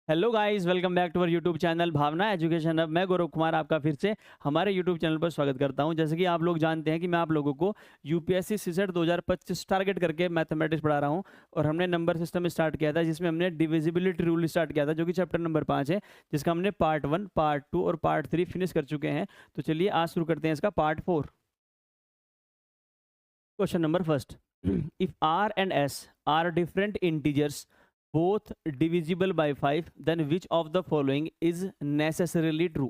Hello guys, welcome back to our YouTube channel Bhavna education hub. मैं गौरव कुमार आपका फिर से हमारे यूट्यूब चैनल पर स्वागत करता हूं। जैसे कि आप लोग जानते हैं कि मैं आप लोगों को यूपीएससी सीसेट 2025 टारगेट करके मैथमेटिक्स पढ़ा रहा हूं। और हमने नंबर सिस्टम स्टार्ट किया था, जिसमें हमने डिविजिबिलिटी रूल स्टार्ट किया था, जो कि चैप्टर नंबर 5 है, जिसका हमने पार्ट 1, पार्ट 2 और पार्ट 3 फिनिश कर चुके हैं। तो चलिए आज शुरू करते हैं इसका part 4। Question number first, if r and s are different integers both divisible by 5, then which of the following is necessarily true?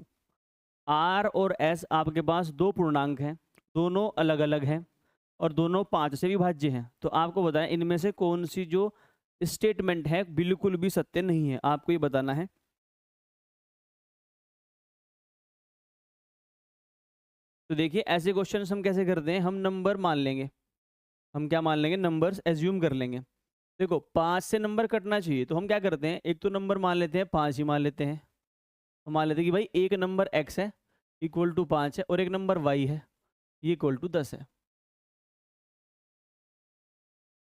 R और S आपके पास दो पूर्णांक हैं, दोनों अलग अलग हैं और दोनों 5 से विभाज्य हैं। तो आपको बताएं इनमें से कौन सी जो स्टेटमेंट है बिल्कुल भी सत्य नहीं है, आपको ये बताना है। तो देखिए, ऐसे क्वेश्चन हम कैसे करते हैं, हम नंबर मान लेंगे। हम क्या मान लेंगे? नंबर्स एज्यूम कर लेंगे। देखो, 5 से नंबर कटना चाहिए, तो हम क्या करते हैं, एक तो नंबर मान लेते हैं, 5 ही मान लेते हैं। हम मान लेते हैं कि भाई एक नंबर x है इक्वल टू 5 है और एक नंबर y है ये इक्वल टू 10 है।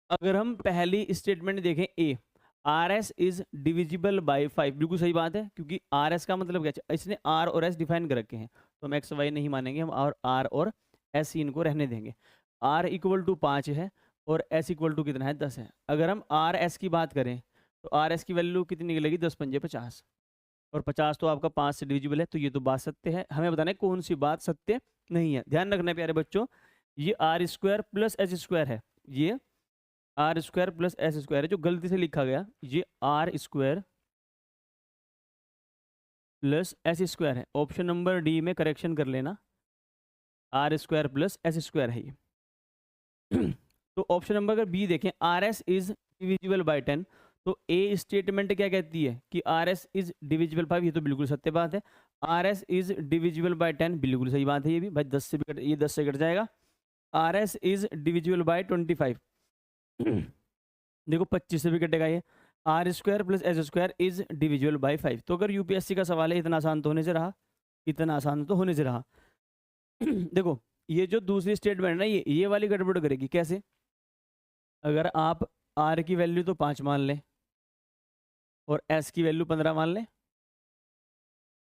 अगर हम पहली स्टेटमेंट देखें, A R s is divisible by 5, बिल्कुल सही बात है, क्योंकि आर एस का मतलब क्या है, इसने आर और एस डिफाइन कर रखे हैं। तो हम एक्स वाई नहीं मानेंगे, हम आर और एस इनको रहने देंगे। आर इक्वल टू 5 है और एस इक्वल टू कितना है? 10 है। अगर हम आर एस की बात करें तो आर एस की वैल्यू कितनी निकलेगी? 10 पंजे 50, और 50 तो आपका 5 से डिविजिबल है, तो ये तो बात सत्य है। हमें बताना है कौन सी बात सत्य नहीं है। ध्यान रखना है प्यारे बच्चों, ये r square plus h square है, ये r square plus s square है। जो गलती से लिखा गया ये r square plus s square है। ऑप्शन नंबर डी में करेक्शन कर लेना, r square plus s square है ये। तो ऑप्शन नंबर अगर बी देखें, r s is divisible by 10, तो ए स्टेटमेंट क्या कहती है कि आर एस इज डिविजिबल 5, ये तो बिल्कुल सत्य बात है। Are s is divisible by 10, बिल्कुल सही बात है ये भी। भाई 10 से भी कट, ये 10 से कट जाएगा। R s is divisible by 25, देखो 25 से भी कटेगा ये। R square plus s square is divisible by 5। तो अगर यूपीएससी का सवाल है, इतना आसान तो होने से रहा, इतना आसान तो होने से रहा। देखो, ये जो दूसरी स्टेटमेंट है ना, ये वाली गड़बड़ करेगी। कैसे? अगर आप आर की वैल्यू तो 5 मान लें और एस की वैल्यू 15 मान लें,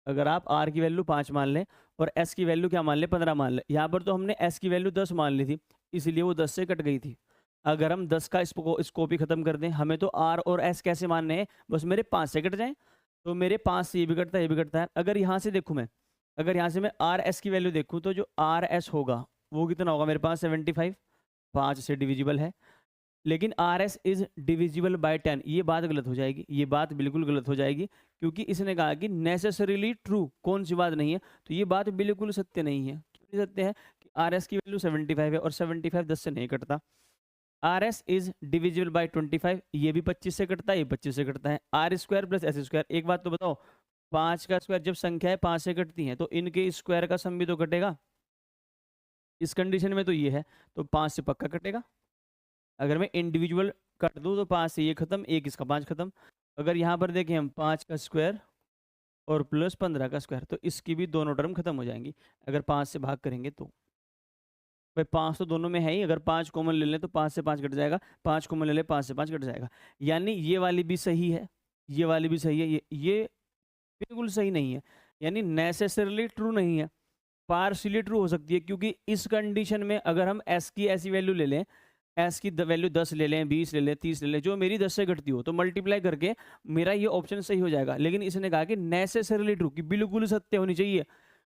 अगर आप आर की वैल्यू 5 मान लें और एस की वैल्यू क्या मान लें? 15 मान लें। यहाँ पर तो हमने एस की वैल्यू 10 मान ली थी, इसलिए वो 10 से कट गई थी। अगर हम 10 का स्कोप ही खत्म कर दें, हमें तो आर और एस कैसे मानने हैं? बस मेरे 5 से कट जाएं। तो मेरे 5 से ये भी कटता है, ये भी कटता है। अगर यहाँ से देखूँ मैं, अगर यहाँ से मैं आर एस की वैल्यू देखूँ, तो जो आर एस होगा वो कितना होगा मेरे पास? 75, 5 से डिविजिबल है। लेकिन are s is divisible by 10, ये बात गलत हो जाएगी, ये बात बिल्कुल गलत हो जाएगी, क्योंकि इसने कहा कि नेसेसरीली ट्रू, कौन सी बात नहीं है? तो ये बात बिल्कुल सत्य नहीं है। क्यों नहीं सत्य है? कि आर एस की वैल्यू 75 है और 75 10 से नहीं कटता। Are s is divisible by 25, ये भी 25 से कटता है, ये 25 से कटता है। R square plus s square, एक बात तो बताओ, 5 का स्क्वायर जब संख्या है 5 से कटती है, तो इनके स्क्वायर का सम भी तो कटेगा। इस कंडीशन में तो ये है, तो 5 से पक्का कटेगा। अगर मैं इंडिविजुअल कट दूँ तो 5 से ये खत्म, एक इसका 5 खत्म। अगर यहाँ पर देखें हम 5 का स्क्वायर और प्लस 15 का स्क्वायर, तो इसकी भी दोनों टर्म खत्म हो जाएंगी अगर 5 से भाग करेंगे तो। भाई 5 तो दोनों में है ही, अगर 5 कॉमन ले लें तो 5 से 5 कट जाएगा, 5 कॉमन ले लें 5 से 5 कट जाएगा। यानी ये वाली भी सही है, ये वाली भी सही है, ये बिल्कुल सही नहीं है। यानी नेसेसरली ट्रू नहीं है, पार्शियली ट्रू हो सकती है। क्योंकि इस कंडीशन में अगर हम एस की ऐसी वैल्यू ले लें, एस की वैल्यू 10 ले लें, 20 ले लें, 30 ले लें, जो मेरी 10 से घटती हो, तो मल्टीप्लाई करके मेरा ये ऑप्शन सही हो जाएगा। लेकिन इसने कहा कि नेसेसरली ट्रू, कि बिल्कुल सत्य होनी चाहिए।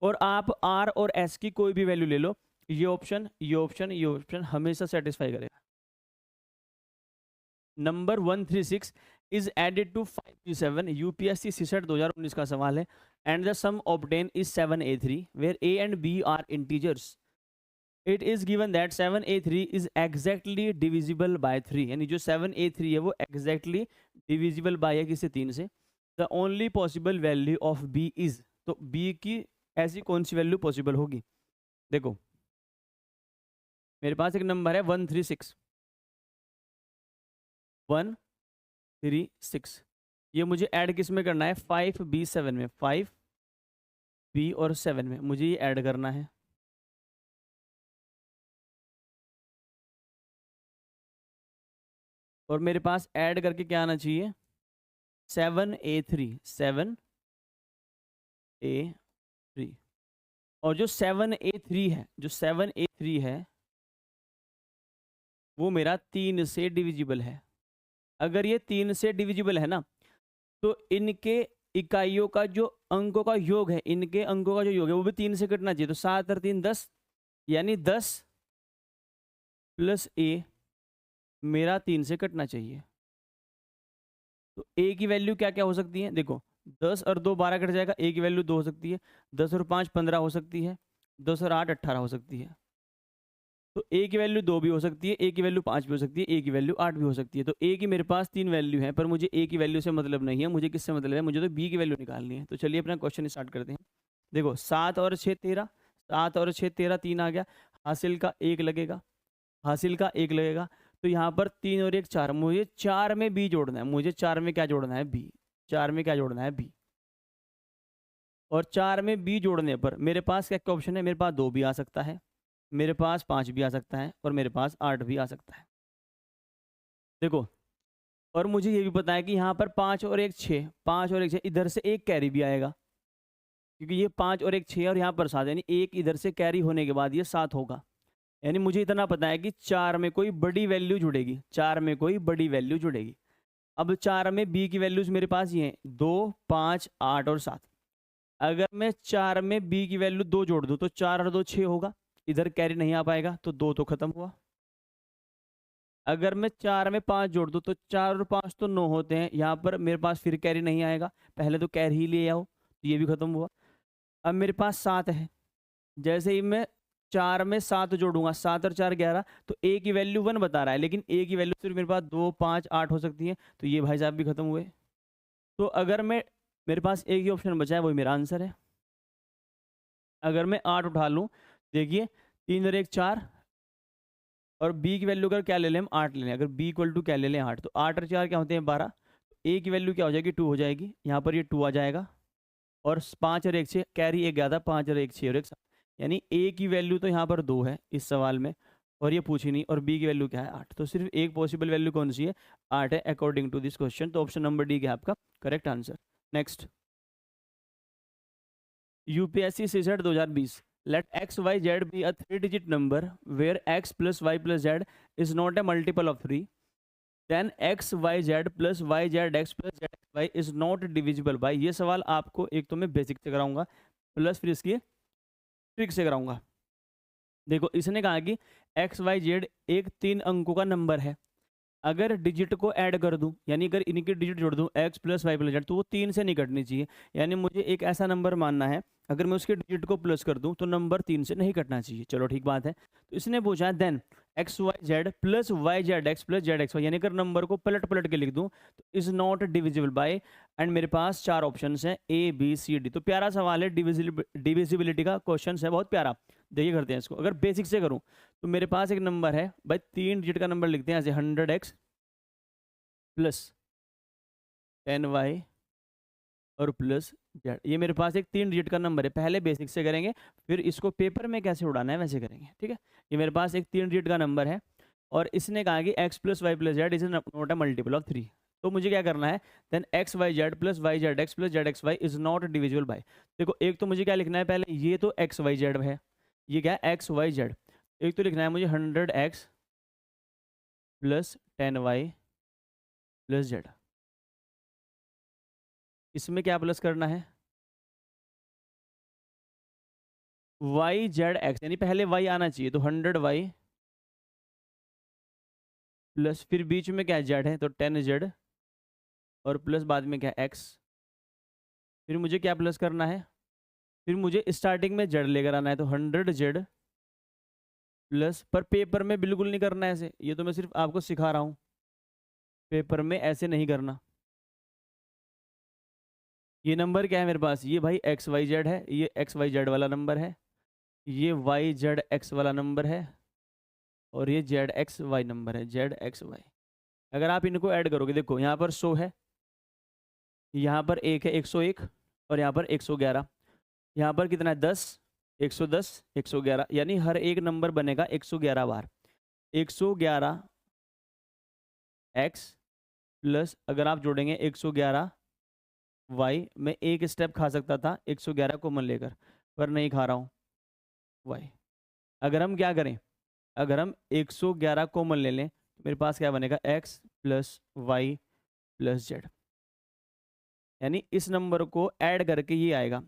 और आप आर और एस की कोई भी वैल्यू ले लो, ये ऑप्शन, ये ऑप्शन, ये ऑप्शन हमेशा सेटिस्फाई करेगा। Number 136 is added to 537, UPSC CSAT 2019 का सवाल है। And the sum obtain is 7a3 where a and b are integers. It is given that 7a3 is exactly divisible by 3, यानी जो 7a3 है वो एग्जैक्टली डिविजिबल बाय है किसी 3 से। The only possible value of b is, तो b की ऐसी कौन सी वैल्यू पॉसिबल होगी? देखो, मेरे पास एक नंबर है 136, 136, ये मुझे ऐड किस में करना है? 5b7 में, 5b और 7 में मुझे ये ऐड करना है। और मेरे पास ऐड करके क्या आना चाहिए? 7A3 7A3 और जो 7A3 है, जो 7A3 है वो मेरा 3 से डिविजिबल है। अगर ये 3 से डिविजिबल है ना, तो इनके इकाइयों का जो अंकों का योग है, इनके अंकों का जो योग है वो भी 3 से कटना चाहिए। तो 7 और 3 10, यानी 10 प्लस ए मेरा 3 से कटना चाहिए। तो ए की वैल्यू क्या क्या हो सकती है, देखो 10 और 2 12 कट जाएगा, ए की वैल्यू 2 हो सकती है, 10 और 5 15 हो सकती है, 10 और 8 18 हो सकती है। तो ए की वैल्यू 2 भी हो सकती है, ए की वैल्यू 5 भी हो सकती है, ए की वैल्यू 8 भी हो सकती है। तो ए की मेरे पास 3 वैल्यू है, पर मुझे ए की वैल्यू से मतलब नहीं है, मुझे किससे मतलब है, मुझे तो बी की वैल्यू निकालनी है। तो चलिए अपना क्वेश्चन स्टार्ट करते हैं। देखो 7 और 6 13, 7 और 6 13, 3 आ गया, हासिल का 1 लगेगा, हासिल का 1 लगेगा। तो यहाँ पर 3 और 1 4, मुझे 4 में बी जोड़ना है, मुझे 4 में क्या जोड़ना है, बी। 4 में क्या जोड़ना है, बी। और 4 में बी जोड़ने पर मेरे पास क्या क्या ऑप्शन है, मेरे पास 2 भी आ सकता है, मेरे पास 5 भी आ सकता है, और मेरे पास 8 भी आ सकता है। देखो, और मुझे ये भी पता है कि यहाँ पर 5 और 1 6, 5 और 1 6, इधर से एक कैरी भी आएगा, क्योंकि ये 5 और 1 6 और यहाँ पर 7, यानी एक इधर से कैरी होने के बाद ये 7 होगा। यानी मुझे इतना पता है कि 4 में कोई बड़ी वैल्यू जुड़ेगी, 4 में कोई बड़ी वैल्यू जुड़ेगी। अब 4 में बी की वैल्यूज मेरे पास ये हैं 2 5 8 और 7। अगर मैं 4 में बी की वैल्यू 2 जोड़ दूँ तो 4 और 2 6 होगा, इधर कैरी नहीं आ पाएगा, तो 2 तो खत्म हुआ। अगर मैं 4 में 5 जोड़ दूँ तो 4 और 5 तो 9 होते हैं, यहाँ पर मेरे पास फिर कैरी नहीं आएगा, पहले तो कैरी ही ले आओ, तो ये भी खत्म हुआ। अब मेरे पास 7 है, जैसे ही मैं 4 में 7 जोड़ूंगा, 7 और 4 11, तो ए की वैल्यू 1 बता रहा है, लेकिन ए की वैल्यू सिर्फ मेरे पास 2 5 8 हो सकती है, तो ये भाई साहब भी खत्म हुए। तो अगर मैं, मेरे पास एक ही ऑप्शन बचा है, वही मेरा आंसर है। अगर मैं 8 उठा लूँ, देखिए 3 और 1 4, और बी की वैल्यू अगर क्या ले लें हम, 8 ले लें। अगर बी इक्वल टू क्या ले लें, 8, तो 8 और 4 क्या होते हैं, 12। ए की वैल्यू क्या हो जाएगी, 2 हो जाएगी, यहाँ पर ये 2 आ जाएगा, और 5 और 1 6, कैरी एक गया था, 5 और 1 6 और 1 7, यानी ए की वैल्यू तो यहाँ पर 2 है इस सवाल में, और ये पूछी नहीं, और बी की वैल्यू क्या है, 8। तो सिर्फ एक पॉसिबल वैल्यू कौन सी है, 8 है अकॉर्डिंग टू दिस क्वेश्चन। तो ऑप्शन नंबर डी क्या है आपका correct answer. Next, UPSC CSAT 2020, let x y z be a 3-digit number where x plus y plus z is not a multiple of 3, then x y z plus y z x plus z y is not divisible by। ये सवाल आपको एक तो मैं basic से कराऊंगा, plus फिर इसकी ट्रिक से कराऊंगा। देखो, इसने कहा कि एक्स वाई जेड एक 3 अंकों का नंबर है, अगर डिजिट को ऐड कर दूं, यानी अगर इनकी डिजिट जोड़ दूं x plus y plus z, तो वो 3 से नहीं कटनी चाहिए। यानी मुझे एक ऐसा नंबर मानना है, अगर मैं उसके डिजिट को प्लस कर दूं तो नंबर 3 से नहीं कटना चाहिए। चलो ठीक बात है। तो इसने पूछा then x y z plus y z x plus z x y, यानी अगर नंबर को पलट पलट के लिख दूं तो is not divisible bye, and मेरे पास 4 ऑप्शन हैं ए बी सी डी। तो प्यारा सवाल है, डिविजिबिलिटी का क्वेश्चन है, बहुत प्यारा। देखिए करते हैं इसको। अगर बेसिक से करूँ तो मेरे पास एक नंबर है भाई, 3 डिजिट का नंबर लिखते हैं ऐसे, 100x प्लस 10y और प्लस जेड। ये मेरे पास एक 3 डिजिट का नंबर है। पहले बेसिक से करेंगे, फिर इसको पेपर में कैसे उड़ाना है वैसे करेंगे, ठीक है। ये मेरे पास एक 3 डिजिट का नंबर है, और इसने कहा कि x plus y plus z is not a multiple of 3। तो मुझे क्या करना है, then x y z plus y z x plus z x y is not divisible by. देखो, एक तो मुझे क्या लिखना है, पहले ये तो एक्स वाई जेड है, ये क्या है एक्स वाई जेड। एक तो लिखना है मुझे 100x plus 10y plus Z. इसमें क्या प्लस करना है, वाई जेड एक्स, यानी पहले वाई आना चाहिए, तो 100y प्लस फिर बीच में क्या जेड है, तो 10z, और प्लस बाद में क्या एक्स। फिर मुझे क्या प्लस करना है, फिर मुझे स्टार्टिंग में जेड लेकर आना है, तो 100z प्लस, पर पेपर में बिल्कुल नहीं करना है ऐसे, ये तो मैं सिर्फ आपको सिखा रहा हूँ, पेपर में ऐसे नहीं करना। ये नंबर क्या है मेरे पास, ये भाई एक्स वाई जेड है, ये एक्स वाई जेड वाला नंबर है, ये वाई जेड एक्स वाला नंबर है, और ये जेड एक्स वाई नंबर है, जेड एक्स वाई। अगर आप इनको ऐड करोगे, देखो यहाँ पर 100 है, यहाँ पर 1 है 101, और यहाँ पर 111, यहाँ पर कितना है 10, 110 111, यानी हर एक नंबर बनेगा 111 बार। 111 एक्स प्लस, अगर आप जोड़ेंगे 111 वाई, मैं एक स्टेप खा सकता था 111 कॉमन लेकर, पर नहीं खा रहा हूँ वाई। अगर हम क्या करें, अगर हम 111 कॉमन ले लें तो मेरे पास क्या बनेगा, x plus y plus z. यानी इस नंबर को ऐड करके ये आएगा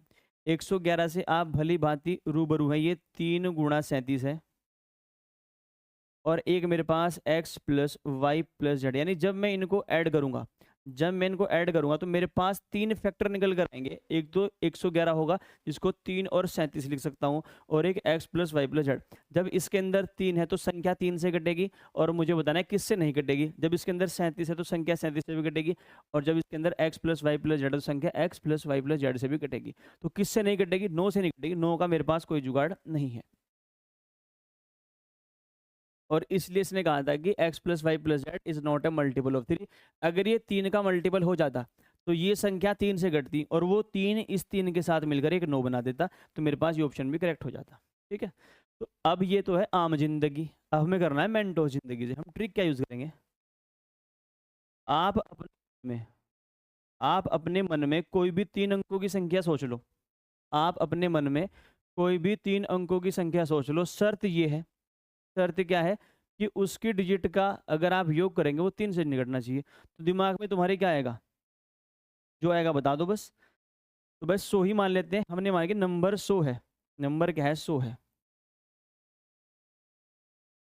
111 से आप भली भांति रूबरू हैं, ये 3 गुणा 37 है, और एक मेरे पास x plus y plus z. यानी जब मैं इनको ऐड करूंगा, जब मैं इनको ऐड करूंगा तो मेरे पास 3 फैक्टर निकल कर आएंगे। एक तो 111 होगा जिसको 3 और 37 लिख सकता हूं, और एक x plus y plus z. जब इसके अंदर 3 है तो संख्या 3 से कटेगी, और मुझे बताना है किससे नहीं कटेगी। जब इसके अंदर 37 है तो संख्या 37 से भी कटेगी, और जब इसके अंदर x plus y plus z तो संख्या x plus y plus z से भी कटेगी। तो किससे नहीं कटेगी, 9 से नहीं कटेगी। 9 का मेरे पास कोई जुगाड़ नहीं है, और इसलिए इसने कहा था कि x plus y plus z is not a multiple of 3। अगर ये 3 का मल्टीपल हो जाता तो ये संख्या 3 से घटती, और वो 3 इस 3 के साथ मिलकर एक 9 बना देता, तो मेरे पास ये ऑप्शन भी करेक्ट हो जाता। ठीक है, तो अब ये तो है आम जिंदगी। अब हमें करना है मेंटोस जिंदगी से। हम ट्रिक क्या यूज करेंगे, आप अपने में आप अपने मन में कोई भी 3 अंकों की संख्या सोच लो। आप अपने मन में कोई भी 3 अंकों की संख्या सोच लो। शर्त ये है, शर्त क्या है कि उसकी डिजिट का अगर आप योग करेंगे वो 3 से निकटना चाहिए। तो दिमाग में तुम्हारे क्या आएगा, जो आएगा बता दो बस। तो बस 100 ही मान लेते हैं, हमने मान के नंबर 100 है। नंबर क्या है, 100 है।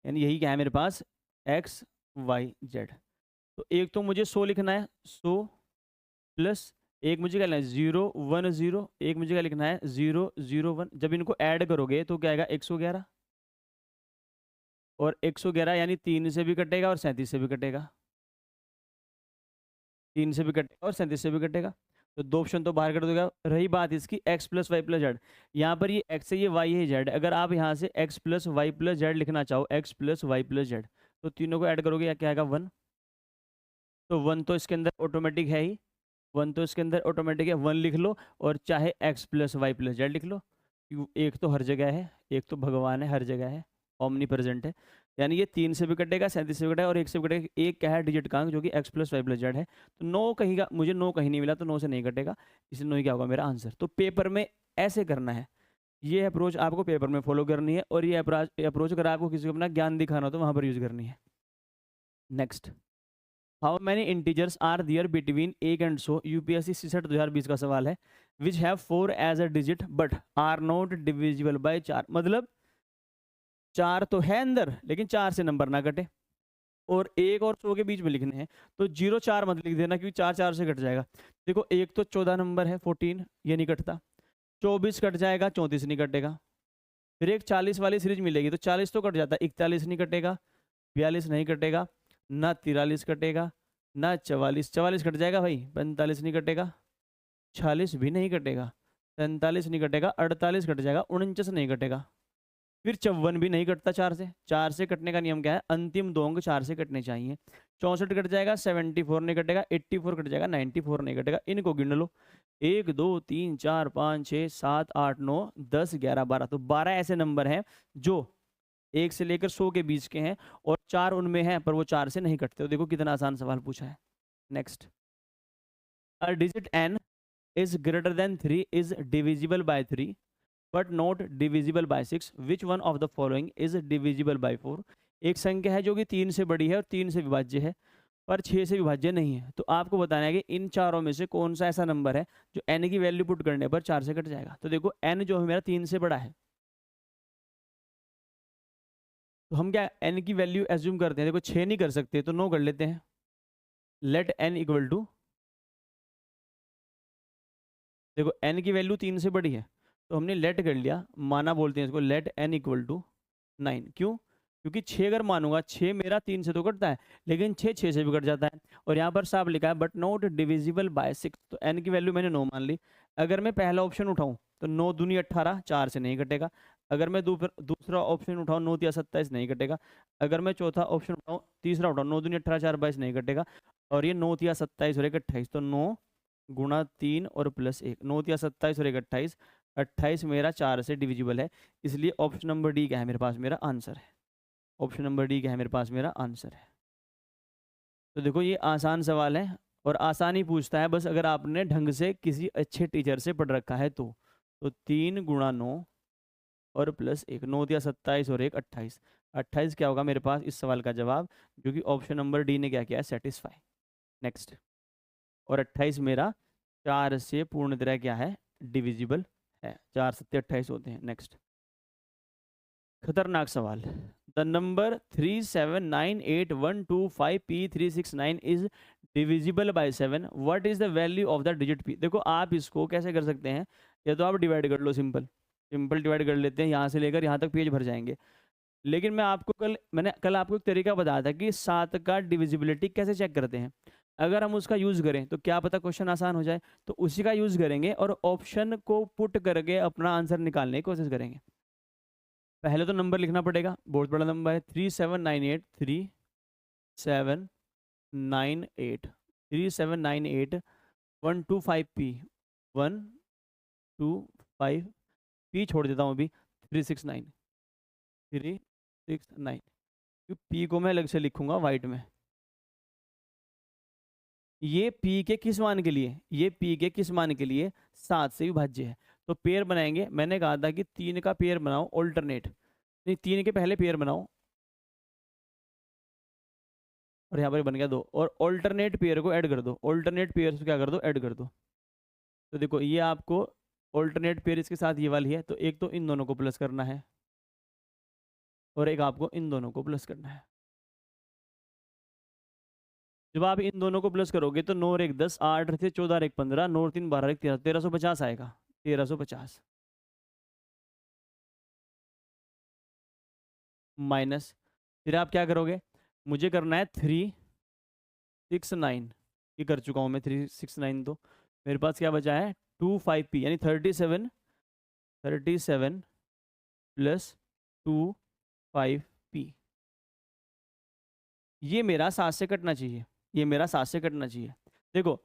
यानी यही क्या है मेरे पास, एक्स वाई जेड। तो एक तो मुझे 100 लिखना है, 100 प्लस एक मुझे क्या लिखना है 010, एक मुझे क्या लिखना है 001। जब इनको ऐड करोगे तो क्या आएगा 111, और 111 यानी 3 से भी कटेगा और 37 से भी कटेगा, 3 से भी कटेगा और 37 से भी कटेगा। तो 2 ऑप्शन तो बाहर कर दोगे। रही बात इसकी x plus y plus z, यहाँ पर ये x है, ये y है, z। अगर आप यहाँ से x plus y plus z लिखना चाहो, x plus y plus z, तो तीनों को ऐड करोगे या क्या आएगा 1। तो 1 तो इसके अंदर ऑटोमेटिक है ही, 1 तो इसके अंदर ऑटोमेटिक है, 1 लिख लो, और चाहे x plus y plus z लिख लो। एक तो हर जगह है, एक तो भगवान है, हर जगह है, ओमनी प्रेजेंट है। यानी ये 3 से भी कटेगा, 37 से भी कटेगा, और 1 से भी कटेगा। एक क्या है डिजिट का अंक, जो कि x plus y plus z है। तो 9 कहीं का, मुझे 9 कहीं नहीं मिला, तो 9 से नहीं कटेगा, इसलिए 9 ही क्या होगा मेरा आंसर। तो पेपर में ऐसे करना है, ये अप्रोच आपको पेपर में फॉलो करनी है, और ये अप्रोच अगर आपको किसी को अपना ज्ञान दिखाना हो तो वहाँ पर यूज करनी है। Next, how many integers are there between 1 and 100। UPSC 66 2020 का सवाल है। Which have 4 as a digit but are not divisible by 4। मतलब 4 तो है अंदर, लेकिन 4 से नंबर ना कटे, और 1 और 100 के बीच में लिखने हैं। तो 0 4 मत लिख देना, क्योंकि 4 4 से कट जाएगा। देखो, एक तो 14 नंबर है 14, ये नहीं कटता। 24 कट जाएगा, 34 नहीं कटेगा। फिर एक 40 वाली सीरीज मिलेगी, तो 40 तो कट जाता है, 41 नहीं कटेगा, 42 नहीं कटेगा, ना 43 कटेगा, ना 44, 44 कट जाएगा भाई, 45 नहीं कटेगा, 46 भी नहीं कटेगा, 43 नहीं कटेगा, 48 कट जाएगा, 49 नहीं कटेगा, फिर 54 भी नहीं कटता 4 से। 4 से कटने का नियम क्या है, अंतिम 2 अंक 4 से कटने चाहिए। 64 कट जाएगा, 74 नहीं कटेगा, 84 कट जाएगा, 94 नहीं कटेगा। इनको गिन लो, 1 2 3 4 5 6 7 8 9 10 11 12। तो 12 ऐसे नंबर हैं जो 1 से लेकर 100 के बीच के हैं, और 4 उनमें हैं, पर वो 4 से नहीं कटते। तो देखो कितना आसान सवाल पूछा है। Next, a digit n is greater than 3 is divisible by 3 but not divisible by 6. Which one of the following is divisible by 4? एक संख्या है जो कि 3 से बड़ी है और 3 से विभाज्य है, पर 6 से विभाज्य नहीं है। तो आपको बताना है कि इन चारों में से कौन सा ऐसा नंबर है जो n की वैल्यू पुट करने पर 4 से कट जाएगा। तो देखो, n जो है मेरा 3 से बड़ा है, तो हम क्या n की वैल्यू एज्यूम करते हैं। देखो, 6 नहीं कर सकते, तो 9 कर लेते हैं। लेट n इक्वल टू, देखो n की वैल्यू 3 से बड़ी है, तो हमने लेट कर लिया, माना बोलते हैं इसको, लेट n इक्वल टू 9। क्यों? क्योंकि 6 अगर मानूंगा, 6 मेरा 3 से तो कटता है, लेकिन 6 6 से भी कट जाता है। और यहाँ पर साफ लिखा है बट नॉट डिविजिबल बाय 6, तो n की वैल्यू मैंने 9 मान ली। अगर मैं पहला ऑप्शन उठाऊं तो 9 दूनी 18, 4 से नहीं कटेगा। अगर मैं दूसरा ऑप्शन उठाऊं, 9 या 27 नहीं कटेगा। अगर मैं चौथा ऑप्शन उठाऊं, तीसरा उठाऊं, 9 दूनी 18, 4 22 नहीं कटेगा। और ये 9 या 27 और 1 28, तो 9 गुणा 3 और प्लस 1, 9 या 27 और 1 28, 28 मेरा 4 से डिविजिबल है। इसलिए ऑप्शन नंबर डी क्या है मेरे पास, मेरा आंसर है। ऑप्शन नंबर डी क्या है मेरे पास, मेरा आंसर है। तो देखो, ये आसान सवाल है, और आसानी पूछता है बस, अगर आपने ढंग से किसी अच्छे टीचर से पढ़ रखा है तो 3 गुणा 9 और प्लस 1, 9 दिया 27 और 1 28। 28 क्या होगा मेरे पास इस सवाल का जवाब, जो कि ऑप्शन नंबर डी ने क्या किया है, सेटिस्फाई। नेक्स्ट। और 28 मेरा 4 से पूर्ण तरह क्या है, डिविजिबल है। 4 सत्ते 28 होते हैं। नेक्स्ट। खतरनाक सवाल। The number 37981255P369 is divisible by 7। What is the value of the digit P? देखो आप इसको कैसे कर सकते हैं, या तो आप डिवाइड कर लो, सिंपल सिंपल डिवाइड कर लेते हैं, यहाँ से लेकर यहाँ तक पेज भर जाएंगे। लेकिन मैंने कल आपको एक तरीका बताया था कि 7 का डिविजिबिलिटी कैसे चेक करते हैं। अगर हम उसका यूज़ करें तो क्या पता क्वेश्चन आसान हो जाए, तो उसी का यूज़ करेंगे और ऑप्शन को पुट करके अपना आंसर निकालने की कोशिश करेंगे। पहले तो नंबर लिखना पड़ेगा, बहुत बड़ा नंबर है 3798 125P 125P छोड़ देता हूँ अभी 369 P को मैं अलग से लिखूंगा वाइट में। ये P के किस मान के लिए, ये P के किस मान के लिए 7 से विभाज्य है। तो पेयर बनाएंगे, मैंने कहा था कि 3 का पेयर बनाओ ऑल्टरनेट, नहीं 3 के पहले पेयर बनाओ और यहाँ पर बन गया 2, और ऑल्टरनेट पेयर को ऐड कर दो, ऑल्टरनेट पेयर से क्या कर दो, ऐड कर दो। तो देखो ये आपको ऑल्टरनेट पेयर इसके साथ ये वाली है, तो एक तो इन दोनों को प्लस करना है और एक आपको इन दोनों को प्लस करना है। जब आप इन दोनों को प्लस करोगे तो 9 और 1 10, 8 से 14 और 1 15, 9 और 3 12, 1 13, 1350 आएगा, 1350 माइनस। फिर आप क्या करोगे, मुझे करना है 369, ये कर चुका हूँ मैं 369। तो मेरे पास क्या बचा है 25P, यानी 37 प्लस 25P। ये मेरा 7 से कटना चाहिए, ये मेरा 7 से कटना चाहिए। देखो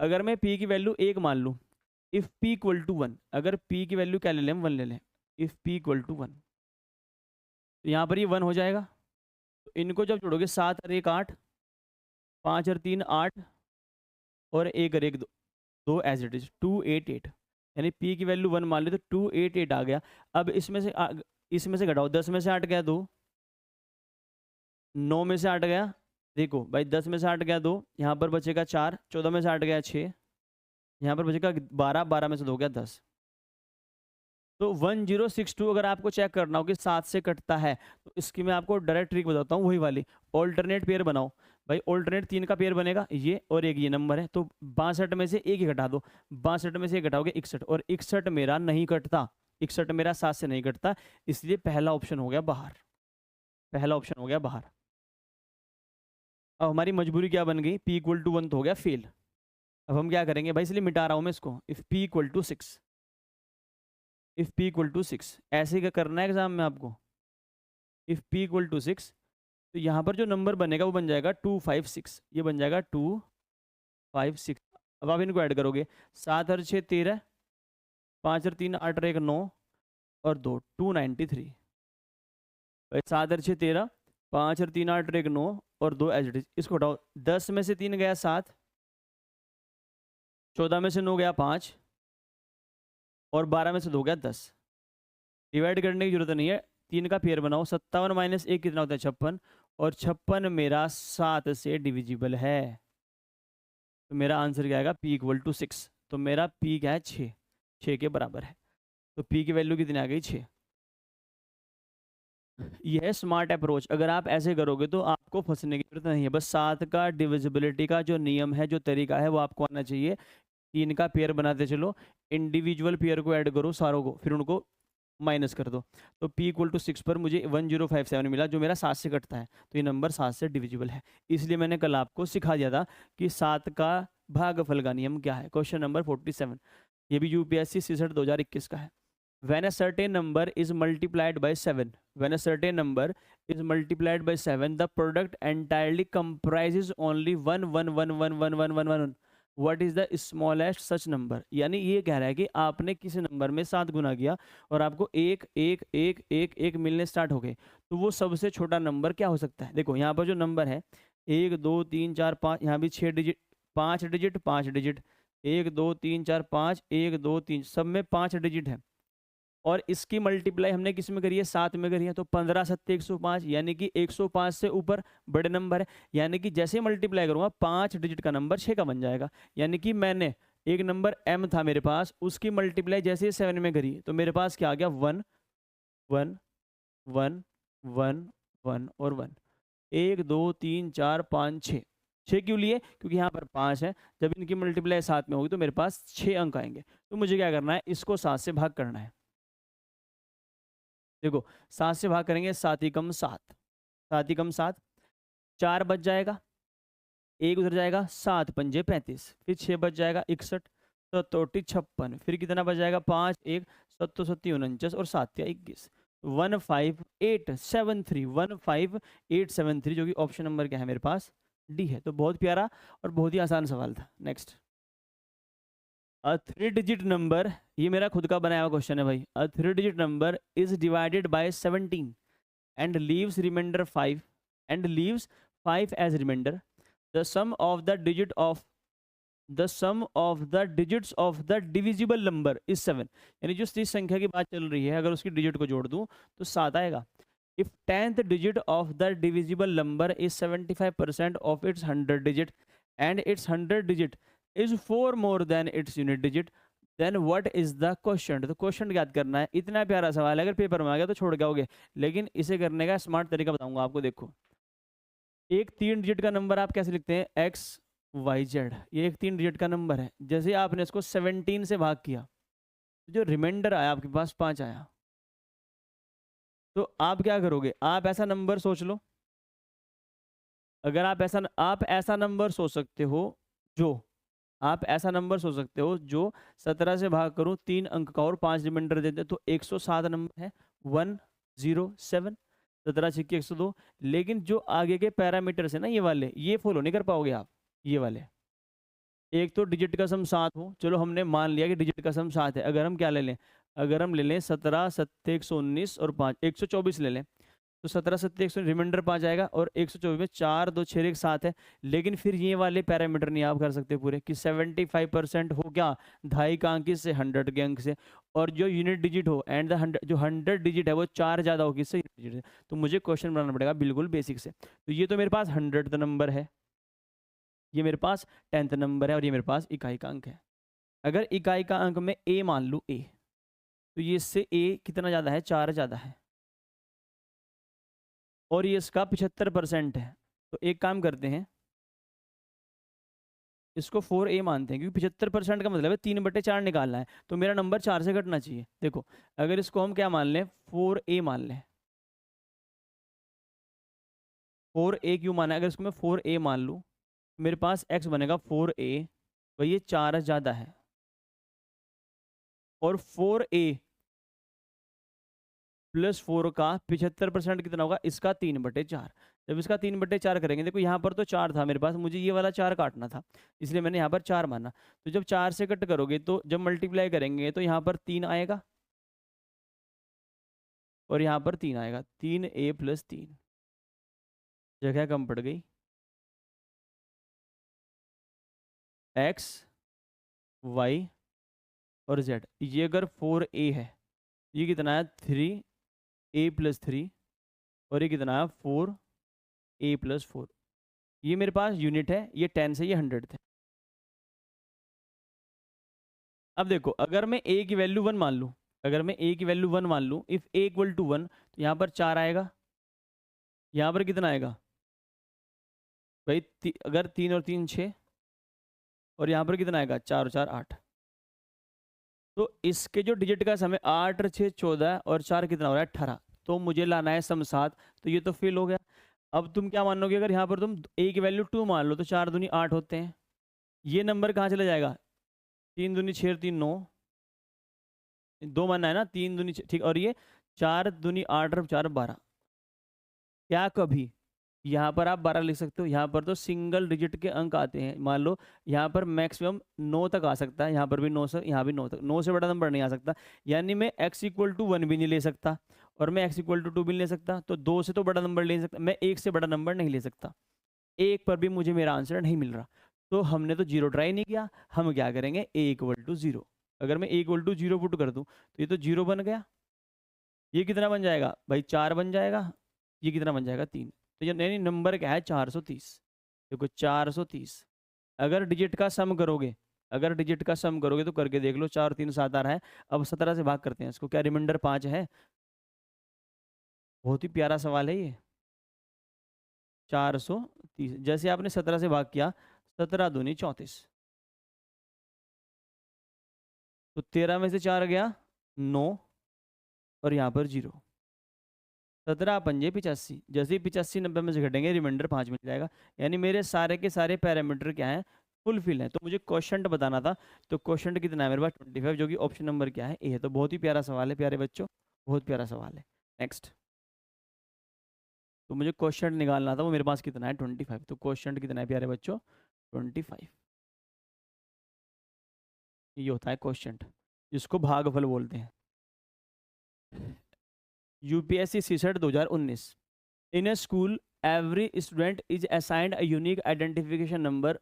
अगर मैं P की वैल्यू 1 मान लूँ, इफ़ P इक्वल टू 1, अगर P की वैल्यू क्या ले लें, 1 ले लें, इफ़ P इक्वल टू 1, तो यहाँ पर ये 1 हो जाएगा। तो इनको जब जोड़ोगे 7 और 1 8, 5 और 3 8 और 1 और 1 2 एज इट इज 288, यानी P की वैल्यू 1 मान ली तो 288 आ गया। अब इसमें से घटाओ, 10 में से 8 गया 2, 9 में से 8 गया, देखो भाई 10 में से 8 गया 2, यहाँ पर बचेगा 4, 14 में से 8 गया 6, यहाँ पर बचेगा 12, 12 में से 2 गया 10। तो 1062 अगर आपको चेक करना हो कि 7 से कटता है, तो इसकी मैं आपको डायरेक्ट ट्रिक बताता हूँ, वही वाली ऑल्टरनेट पेयर बनाओ। भाई ऑल्टरनेट 3 का पेयर बनेगा, ये और एक ये नंबर है, तो 62 में से एक ही घटा दो, 62 में से एक घटाओगे 61, और 61 मेरा नहीं कटता, 61 मेरा 7 से नहीं कटता, इसलिए पहला ऑप्शन हो गया बाहर, पहला ऑप्शन हो गया बाहर। अब हमारी मजबूरी क्या बन गई, P इक्वल टू 1 तो हो गया फेल। अब हम क्या करेंगे भाई, इसलिए मिटा रहा हूँ मैं इसको, if P equal to 6, if P equal to 6, ऐसे क्या करना है एग्जाम में आपको, इफ P इक्वल टू 6, तो यहाँ पर जो नंबर बनेगा वो बन जाएगा 256, ये बन जाएगा 256। अब आप इनको ऐड करोगे, 7 और 6 13, 5 और 3 8 और 1 9 और 2 293, 7 और 6 13, 5 और 3 8 और 1 9 और 2 एज इट इज। इसको हटाओ, 10 में से 3 गया 7, 14 में से 9 गया 5 और 12 में से 2 गया 10। डिवाइड करने की जरूरत नहीं है, 3 का पेयर बनाओ, 57 माइनस 1 कितना होता है 56, और 56 मेरा 7 से डिविजिबल है, तो मेरा आंसर क्या आएगा P इक्वल टू 6। तो मेरा P क्या है 6 के बराबर है, तो P की वैल्यू कितनी आ गई 6। यह है स्मार्ट अप्रोच, अगर आप ऐसे करोगे तो आपको फंसने की जरूरत नहीं है। बस 7 का डिविजिबिलिटी का जो नियम है, जो तरीका है, वो आपको आना चाहिए। 3 का पेयर बनाते चलो, इंडिविजुअल पेयर को ऐड करो सारों को, फिर उनको माइनस कर दो, तो P इक्वल टू 6 पर मुझे 1057 मिला, जो मेरा 7 से कटता है, तो ये नंबर 7 से डिविजिबल है। इसलिए मैंने कल आपको सिखा दिया था कि 7 का भागफल का नियम क्या है। क्वेश्चन नंबर 47, ये भी UPSC 66 2021 का है। When a certain number is multiplied by 7, when a certain number is multiplied by 7, the product entirely comprises only 1. What is the smallest such number? यानी ये कह रहा है कि आपने किसी नंबर में 7 गुना किया और आपको 1 1 1 1 1 मिलने स्टार्ट हो गए, तो वो सबसे छोटा नंबर क्या हो सकता है। देखो यहाँ पर जो नंबर है 1 2 3 4 5, यहाँ भी 6 डिजिट 5 डिजिट 5 डिजिट, 1 2 3 4 5, 1 2 3, सब में 5 डिजिट है। और इसकी मल्टीप्लाई हमने किस में करी है, 7 में करी है। तो 15 7 105, यानी कि 105 से ऊपर बड़े नंबर है, यानी कि जैसे मल्टीप्लाई करूंगा 5 डिजिट का नंबर 6 का बन जाएगा। यानी कि मैंने एक नंबर m था मेरे पास, उसकी मल्टीप्लाई जैसे 7 में करी तो मेरे पास क्या आ गया, 1 1 1 1 1 और 1, 1 2 3 4 5 6। 6 क्यों लिए, क्योंकि यहाँ पर 5 है, जब इनकी मल्टीप्लाई 7 में होगी तो मेरे पास 6 अंक आएंगे। तो मुझे क्या करना है, इसको 7 से भाग करना है। देखो 7 से भाग करेंगे, 7 ही कम 7, 7 ही कम 7, 4 बच जाएगा, 1 उधर जाएगा, 7 पंजे 35, फिर 6 बच जाएगा 61, 7 56, फिर कितना बच जाएगा, 5 1 7 7 49 और 7 21, 15873, 15873, जो कि ऑप्शन नंबर क्या है मेरे पास, डी है। तो बहुत प्यारा और बहुत ही आसान सवाल था। नेक्स्ट, अ 3 डिजिट नंबर, ये मेरा खुद का बनाया हुआ क्वेश्चन है भाई। A 3 digit number is divided by 17 and leaves remainder 5 and leaves 5 as remainder. The sum of the digit of the sum of the digits of the divisible number is 7। यानी जो इस संख्या की बात चल रही है, अगर उसकी डिजिट को जोड़ दूं तो 7 आएगा। If 10th digit of the divisible number is 75% of its 100 digit and its 100 digit is 4 more than its unit digit, then what is the quotient। तो क्वेश्चन याद करना है। इतना प्यारा सवाल है, अगर पेपर में आ गया तो छोड़ जाओगे, लेकिन इसे करने का स्मार्ट तरीका बताऊंगा आपको। देखो, एक 3 डिजिट का नंबर आप कैसे लिखते हैं, एक्स वाई जेड, ये एक 3 डिजिट का नंबर है। जैसे आपने इसको 17 से भाग किया, जो रिमाइंडर आया आपके पास 5 आया, तो आप क्या करोगे, आप ऐसा नंबर सोच लो, अगर आप ऐसा नंबर सोच सकते हो जो आप ऐसा नंबर सोच सकते हो जो 17 से भाग करूं 3 अंक का और 5 रिमाइंडर देते, तो 107 नंबर है, 107, 17 छिक्के 102। लेकिन जो आगे के पैरामीटर्स है ना, ये वाले, ये फॉलो नहीं कर पाओगे आप। ये वाले, एक तो डिजिट का सम 7 हो, चलो हमने मान लिया कि डिजिट का सम 7 है। अगर हम क्या ले लें, अगर हम ले लें 17 7 119 और 5 124 ले लें, तो 17 7 100 रिमाइंडर 5 आएगा, और 124 में 4 2 6 1 7 है। लेकिन फिर ये वाले पैरामीटर नहीं आप कर सकते पूरे, कि 75% हो क्या, ढाई का अंक से 100 के अंक से, और जो यूनिट डिजिट हो एंड द जो 100 डिजिट है वो 4 ज़्यादा हो किससे, यूनिट डिजिट से। तो मुझे क्वेश्चन बनाना पड़ेगा बिल्कुल बेसिक से। तो ये तो मेरे पास 100th नंबर है, ये मेरे पास 10th नंबर है, और ये मेरे पास इकाई का अंक है। अगर इकाई का अंक में ए मान लूँ, ए, तो ये इससे ए कितना ज़्यादा है, 4 ज़्यादा है, और ये इसका 75% है। तो एक काम करते हैं, इसको 4a मानते हैं, क्योंकि 75% का मतलब है 3/4 निकालना है, तो मेरा नंबर 4 से घटना चाहिए। देखो, अगर इसको हम क्या मान लें, 4a मान लें, 4a क्यों माना है, अगर इसको मैं 4a मान लूँ, मेरे पास x बनेगा 4a, भाई ये 4 ज़्यादा है, और 4a प्लस 4 का 75% कितना होगा, इसका 3/4। जब इसका 3/4 करेंगे, देखो यहाँ पर तो 4 था मेरे पास, मुझे ये वाला 4 काटना था, इसलिए मैंने यहाँ पर 4 माना। तो जब 4 से कट करोगे, तो जब मल्टीप्लाई करेंगे तो यहाँ पर 3 आएगा, और यहाँ पर 3 आएगा, 3a + 3, जगह कम पड़ गई, x y और z। ये अगर 4a है, ये कितना है, 3a + 3, और ये कितना है, 4a + 4। ये मेरे पास यूनिट है, ये 10 से, ये 100 थे। अब देखो, अगर मैं a की वैल्यू 1 मान लूँ, अगर मैं a की वैल्यू 1 मान लूँ, इफ a = 1, तो यहाँ पर 4 आएगा, यहाँ पर कितना आएगा भाई, अगर 3 और 3 6, और यहाँ पर कितना आएगा, 4 और 4 8। तो इसके जो डिजिट का समय 8 और 6 14, और 4 कितना हो रहा है, 18। तो मुझे लाना है सम 7, तो ये तो फेल हो गया। अब तुम क्या मानोगे, अगर यहाँ पर तुम a की वैल्यू 2 मान लो, तो 4 दूनी 8 होते हैं, ये नंबर कहाँ चला जाएगा, 3 दूनी 6 और 3 9, 2 मानना है ना, 3 दूनी 6, ठीक, और ये 4 दूनी 8 और 4 12। क्या कभी यहाँ पर आप 12 लिख सकते हो, यहाँ पर तो सिंगल डिजिट के अंक आते हैं। मान लो यहाँ पर मैक्सिमम 9 तक आ सकता है, यहाँ पर भी 9 से, यहाँ भी 9 तक, 9 से बड़ा नंबर नहीं आ सकता। यानी मैं x = 1 भी नहीं ले सकता, और मैं x = 2 भी नहीं ले सकता, तो 2 से तो बड़ा नंबर ले सकता, मैं 1 से बड़ा नंबर नहीं ले सकता। 1 पर भी मुझे मेरा आंसर नहीं मिल रहा। तो हमने तो जीरो ट्राई नहीं किया, हम क्या करेंगे ए इक्वल टू जीरो। अगर मैं a equal to zero put कर दूं तो ये तो जीरो बन गया, ये कितना बन जाएगा भाई 4 बन जाएगा, ये कितना बन जाएगा 3। तो ये यानी नंबर क्या है 430। देखो 430 अगर डिजिट का सम करोगे, अगर डिजिट का सम करोगे तो करके देख लो, 4 3 7 आ रहा है। अब 17 से भाग करते हैं इसको, क्या रिमाइंडर 5 है। बहुत ही प्यारा सवाल है ये। 430 जैसे आपने 17 से भाग किया, 17 दूनी 34, तो 13 में से 4 गया 9, और यहाँ पर 0। 17 पंजे 85, जैसे ही 85 90 में से घटेंगे रिमाइंडर 5 मिल जाएगा। यानी मेरे सारे के सारे पैरामीटर क्या हैं, फुलफिल है। तो मुझे क्वेश्चन बताना था, तो क्वेश्चन कितना है मेरे पास 25, जो कि ऑप्शन नंबर क्या है ए है। तो बहुत ही प्यारा सवाल है प्यारे बच्चों, बहुत प्यारा सवाल है। नेक्स्ट, तो मुझे क्वेश्चन निकालना था, वो मेरे पास कितना है 25। तो क्वेश्चन कितना है प्यारे बच्चों 25, ये होता है क्वेश्चन, जिसको भागफल बोलते हैं। UPSC CSAT 2019। In A school every student is assigned a unique identification number,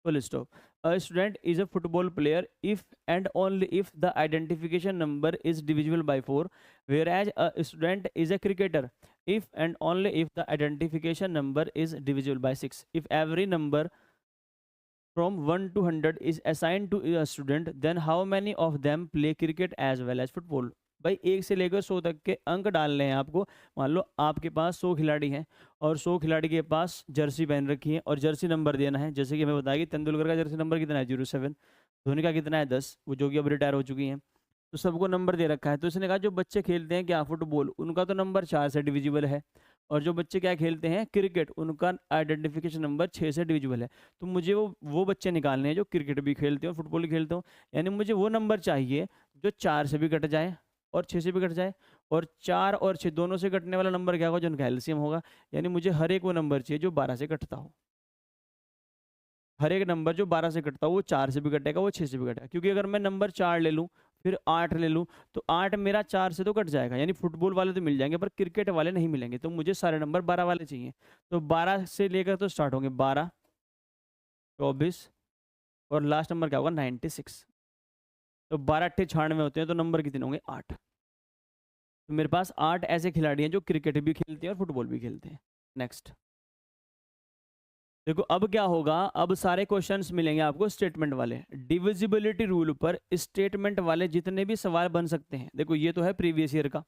full stop. A student is a football player if and only if the identification number is divisible by 4, whereas a student is a cricketer if and only if the identification number is divisible by 6. If every number from 1 to 100 is assigned to a student, then how many of them play cricket as well as football? भाई 1 से लेकर 100 तक के अंक डालने हैं आपको। मान लो आपके पास 100 खिलाड़ी हैं और 100 खिलाड़ी के पास जर्सी पहन रखी है और जर्सी नंबर देना है। जैसे कि हमें बताया कि तेंदुलकर का जर्सी नंबर कितना है 07, धोनी का कितना है 10, वो जो कि अब रिटायर हो चुकी हैं। तो सबको नंबर दे रखा है। तो इसने कहा जो बच्चे खेलते हैं क्या फुटबॉल, उनका तो नंबर 4 से डिविजिबल है, और जो बच्चे क्या खेलते हैं क्रिकेट, उनका आइडेंटिफिकेशन नंबर 6 से डिविजिबल है। तो मुझे वो बच्चे निकालने हैं जो क्रिकेट भी खेलते हो फुटबॉल भी खेलते हो। यानी मुझे वो नंबर चाहिए जो 4 से भी कट जाए और 6 से भी कट जाए, और 4 और 6 दोनों से कटने वाला नंबर क्या होगा, जो उनका एलसीएम होगा। यानी मुझे हर एक वो नंबर चाहिए जो 12 से कटता हो। हर एक नंबर जो 12 से कटता हो वो 4 से भी कटेगा, वो 6 से भी कटेगा। क्योंकि अगर मैं नंबर 4 ले लूँ फिर 8 ले लूँ तो 8 मेरा 4 से तो कट जाएगा। यानी फुटबॉल वाले तो मिल जाएंगे पर क्रिकेट वाले नहीं मिलेंगे। तो मुझे सारे नंबर 12 वाले चाहिए। तो 12 से लेकर तो स्टार्ट होंगे 12, 24, और लास्ट नंबर क्या होगा 96। तो 12 अट्ठे 96 होते हैं, तो नंबर कितने होंगे 8। तो मेरे पास 8 ऐसे खिलाड़ी हैं जो क्रिकेट भी खेलते हैं और फुटबॉल भी खेलते हैं। नेक्स्ट, देखो अब क्या होगा, अब सारे क्वेश्चंस मिलेंगे आपको स्टेटमेंट वाले। डिविजिबिलिटी रूल पर स्टेटमेंट वाले जितने भी सवाल बन सकते हैं, देखो ये तो है प्रीवियस ईयर का,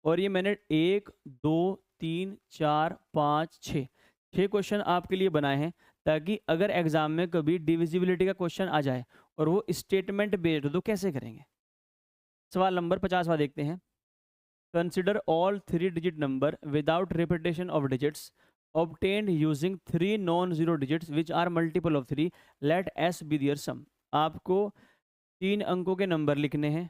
और ये मैंने 1 2 3 4 5 6 क्वेश्चन आपके लिए बनाए हैं, ताकि अगर एग्जाम में कभी डिविजिबिलिटी का क्वेश्चन आ जाए और वो स्टेटमेंट बेस्ड हो तो कैसे करेंगे। सवाल नंबर 50वां देखते हैं। Consider all 3 digit number without repetition of digits obtained using 3 non-zero digits which are multiple of 3, let s be their sum। आपको 3 अंकों के नंबर लिखने हैं।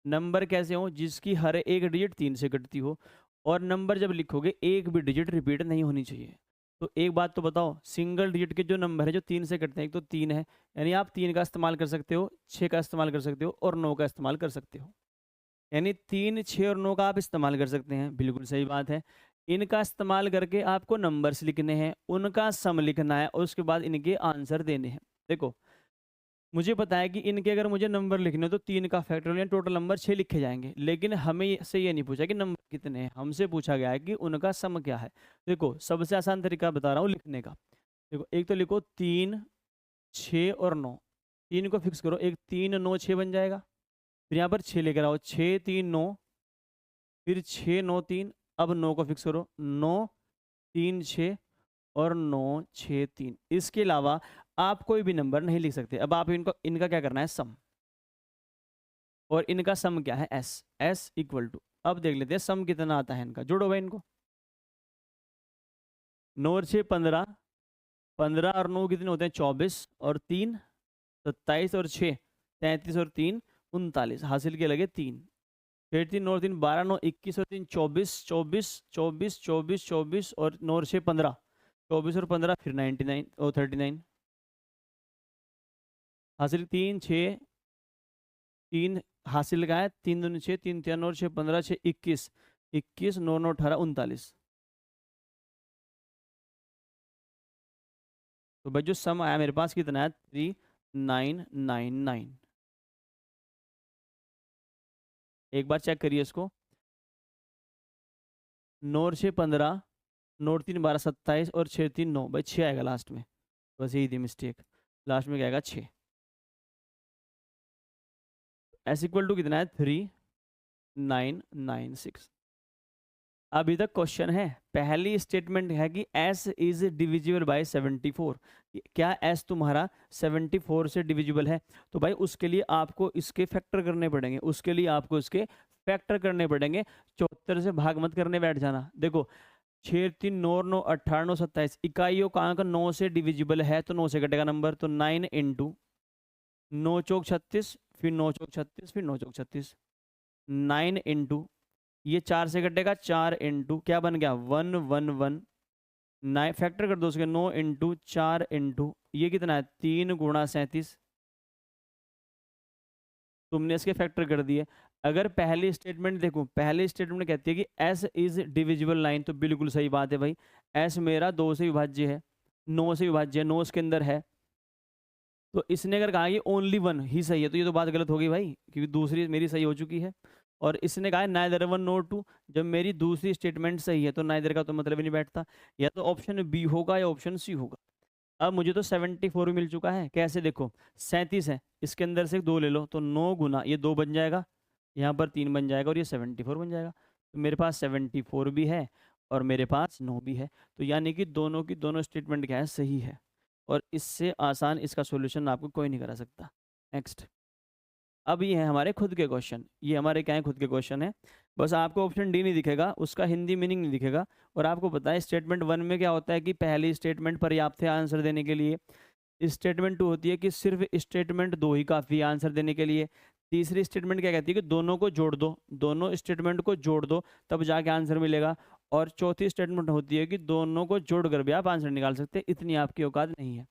नंबर कैसे हो, जिसकी हर एक डिजिट 3 से कटती हो, और नंबर जब लिखोगे एक भी डिजिट रिपीट नहीं होनी चाहिए। तो एक बात तो बताओ, सिंगल डिजिट के जो नंबर है जो 3 से कटते हैं, एक तो 3 है, यानी आप 3 का इस्तेमाल कर सकते हो, 6 का इस्तेमाल कर सकते हो, और 9 का इस्तेमाल कर सकते हो। यानी 3 6 और 9 का आप इस्तेमाल कर सकते हैं, बिल्कुल सही बात है। इनका इस्तेमाल करके आपको नंबर्स लिखने हैं, उनका सम लिखना है, और उसके बाद इनके आंसर देने हैं। देखो मुझे पता है कि इनके अगर मुझे नंबर लिखने हो तो 3 का फैक्टोरियल टोटल नंबर 6 लिखे जाएंगे, लेकिन हमें से ये नहीं पूछा कि नंबर कितने हैं, हमसे पूछा गया है कि उनका सम क्या है। देखो सबसे आसान तरीका बता रहा हूँ लिखने का। देखो एक तो लिखो 3 6 और 9, 3 को फिक्स करो, एक 3 9 6 बन जाएगा। फिर यहाँ पर 6 लेकर आओ, 6 3 9, फिर 6 9 3, अब 9 को फिक्स करो, 9 3 6 और 9 6 3। इसके अलावा आप कोई भी नंबर नहीं लिख सकते। अब आप इनका क्या करना है सम, और इनका सम क्या है एस, एस इक्वल टू, अब देख लेते हैं सम कितना आता है इनका। जोड़ो भाई इनको, 9 और 6 15, 15 और 9 कितने होते हैं 24, और 3 27, और 6 33, और 3 39, हासिल के लगे 3, फिर 3 9 3 12 9 21, और 3 24 24 24 24 24, और 9 और 6 15, 24 और 15 फिर 99 और 39, हासिल 3 6 3 हासिल का है, 3 दूनी 6 3 3 और 6 15 6 21 21 9 9 18 39। तो भाई जो सम आया मेरे पास कितना है 3999। एक बार चेक करिए इसको। 9 और 6 15, 9 और 3 12 27 और 6 3 9, भाई 6 आएगा लास्ट में। बस यही थी मिस्टेक, लास्ट में क्या आएगा 6। एस इक्वल टू कितना है 3996। अभी तक क्वेश्चन है, पहली स्टेटमेंट है कि s इज डिविजिबल बाय 74। क्या s तुम्हारा 74 से डिविजिबल है? तो भाई उसके लिए आपको इसके फैक्टर करने पड़ेंगे, उसके लिए आपको इसके फैक्टर करने पड़ेंगे। 74 से भाग मत करने बैठ जाना। देखो 6 3 9 9 18 9 27 इकाइयों का अंक 9 से डिविजिबल है तो 9 से कटेगा नंबर, तो 9 इंटू 9 चौक 36, फिर 9 चौक 36, फिर 9 चौक 36, 9 इंटू ये 4 से कटेगा 4 इंटू क्या बन गया 111, 9 फैक्टर कर दो उसके, 9 इंटू 4 इंटू ये कितना है 3 गुणा 37, तुमने इसके फैक्टर कर दिए। अगर पहली स्टेटमेंट देखो, पहली स्टेटमेंट कहती है कि s इज डिविजिबल 9, तो बिल्कुल सही बात है भाई, s मेरा 2 से विभाज्य है, 9 से विभाज्य है, 9 इसके अंदर है। तो इसने अगर कहा कि ओनली 1 ही सही है तो ये तो बात गलत होगी भाई, क्योंकि दूसरी मेरी सही हो चुकी है। और इसने कहा है नाइदर 1 नॉर 2, जब मेरी दूसरी स्टेटमेंट सही है तो नाइदर का तो मतलब ही नहीं बैठता, या तो ऑप्शन बी होगा या ऑप्शन सी होगा। अब मुझे तो 74 मिल चुका है, कैसे देखो 37 है, इसके अंदर से 2 ले लो तो 9 गुना ये 2 बन जाएगा, यहाँ पर 3 बन जाएगा और ये 74 बन जाएगा। तो मेरे पास 74 भी है और मेरे पास 9 भी है, तो यानी कि दोनों की दोनों स्टेटमेंट क्या है सही है। और इससे आसान इसका सॉल्यूशन आपको कोई नहीं करा सकता। नेक्स्ट, अब ये है हमारे खुद के क्वेश्चन, ये हमारे क्या है खुद के क्वेश्चन है। बस आपको ऑप्शन डी नहीं दिखेगा, उसका हिंदी मीनिंग नहीं दिखेगा। और आपको पता है स्टेटमेंट 1 में क्या होता है कि पहली स्टेटमेंट पर्याप्त है आंसर देने के लिए। स्टेटमेंट 2 होती है कि सिर्फ स्टेटमेंट 2 ही काफ़ी है आंसर देने के लिए। तीसरी स्टेटमेंट क्या कहती है कि दोनों को जोड़ दो, दोनों स्टेटमेंट को जोड़ दो तब जाके आंसर मिलेगा। और चौथी स्टेटमेंट होती है कि दोनों को जोड़कर भी आप आंसर निकाल सकते हैं, इतनी आपकी औकात नहीं है।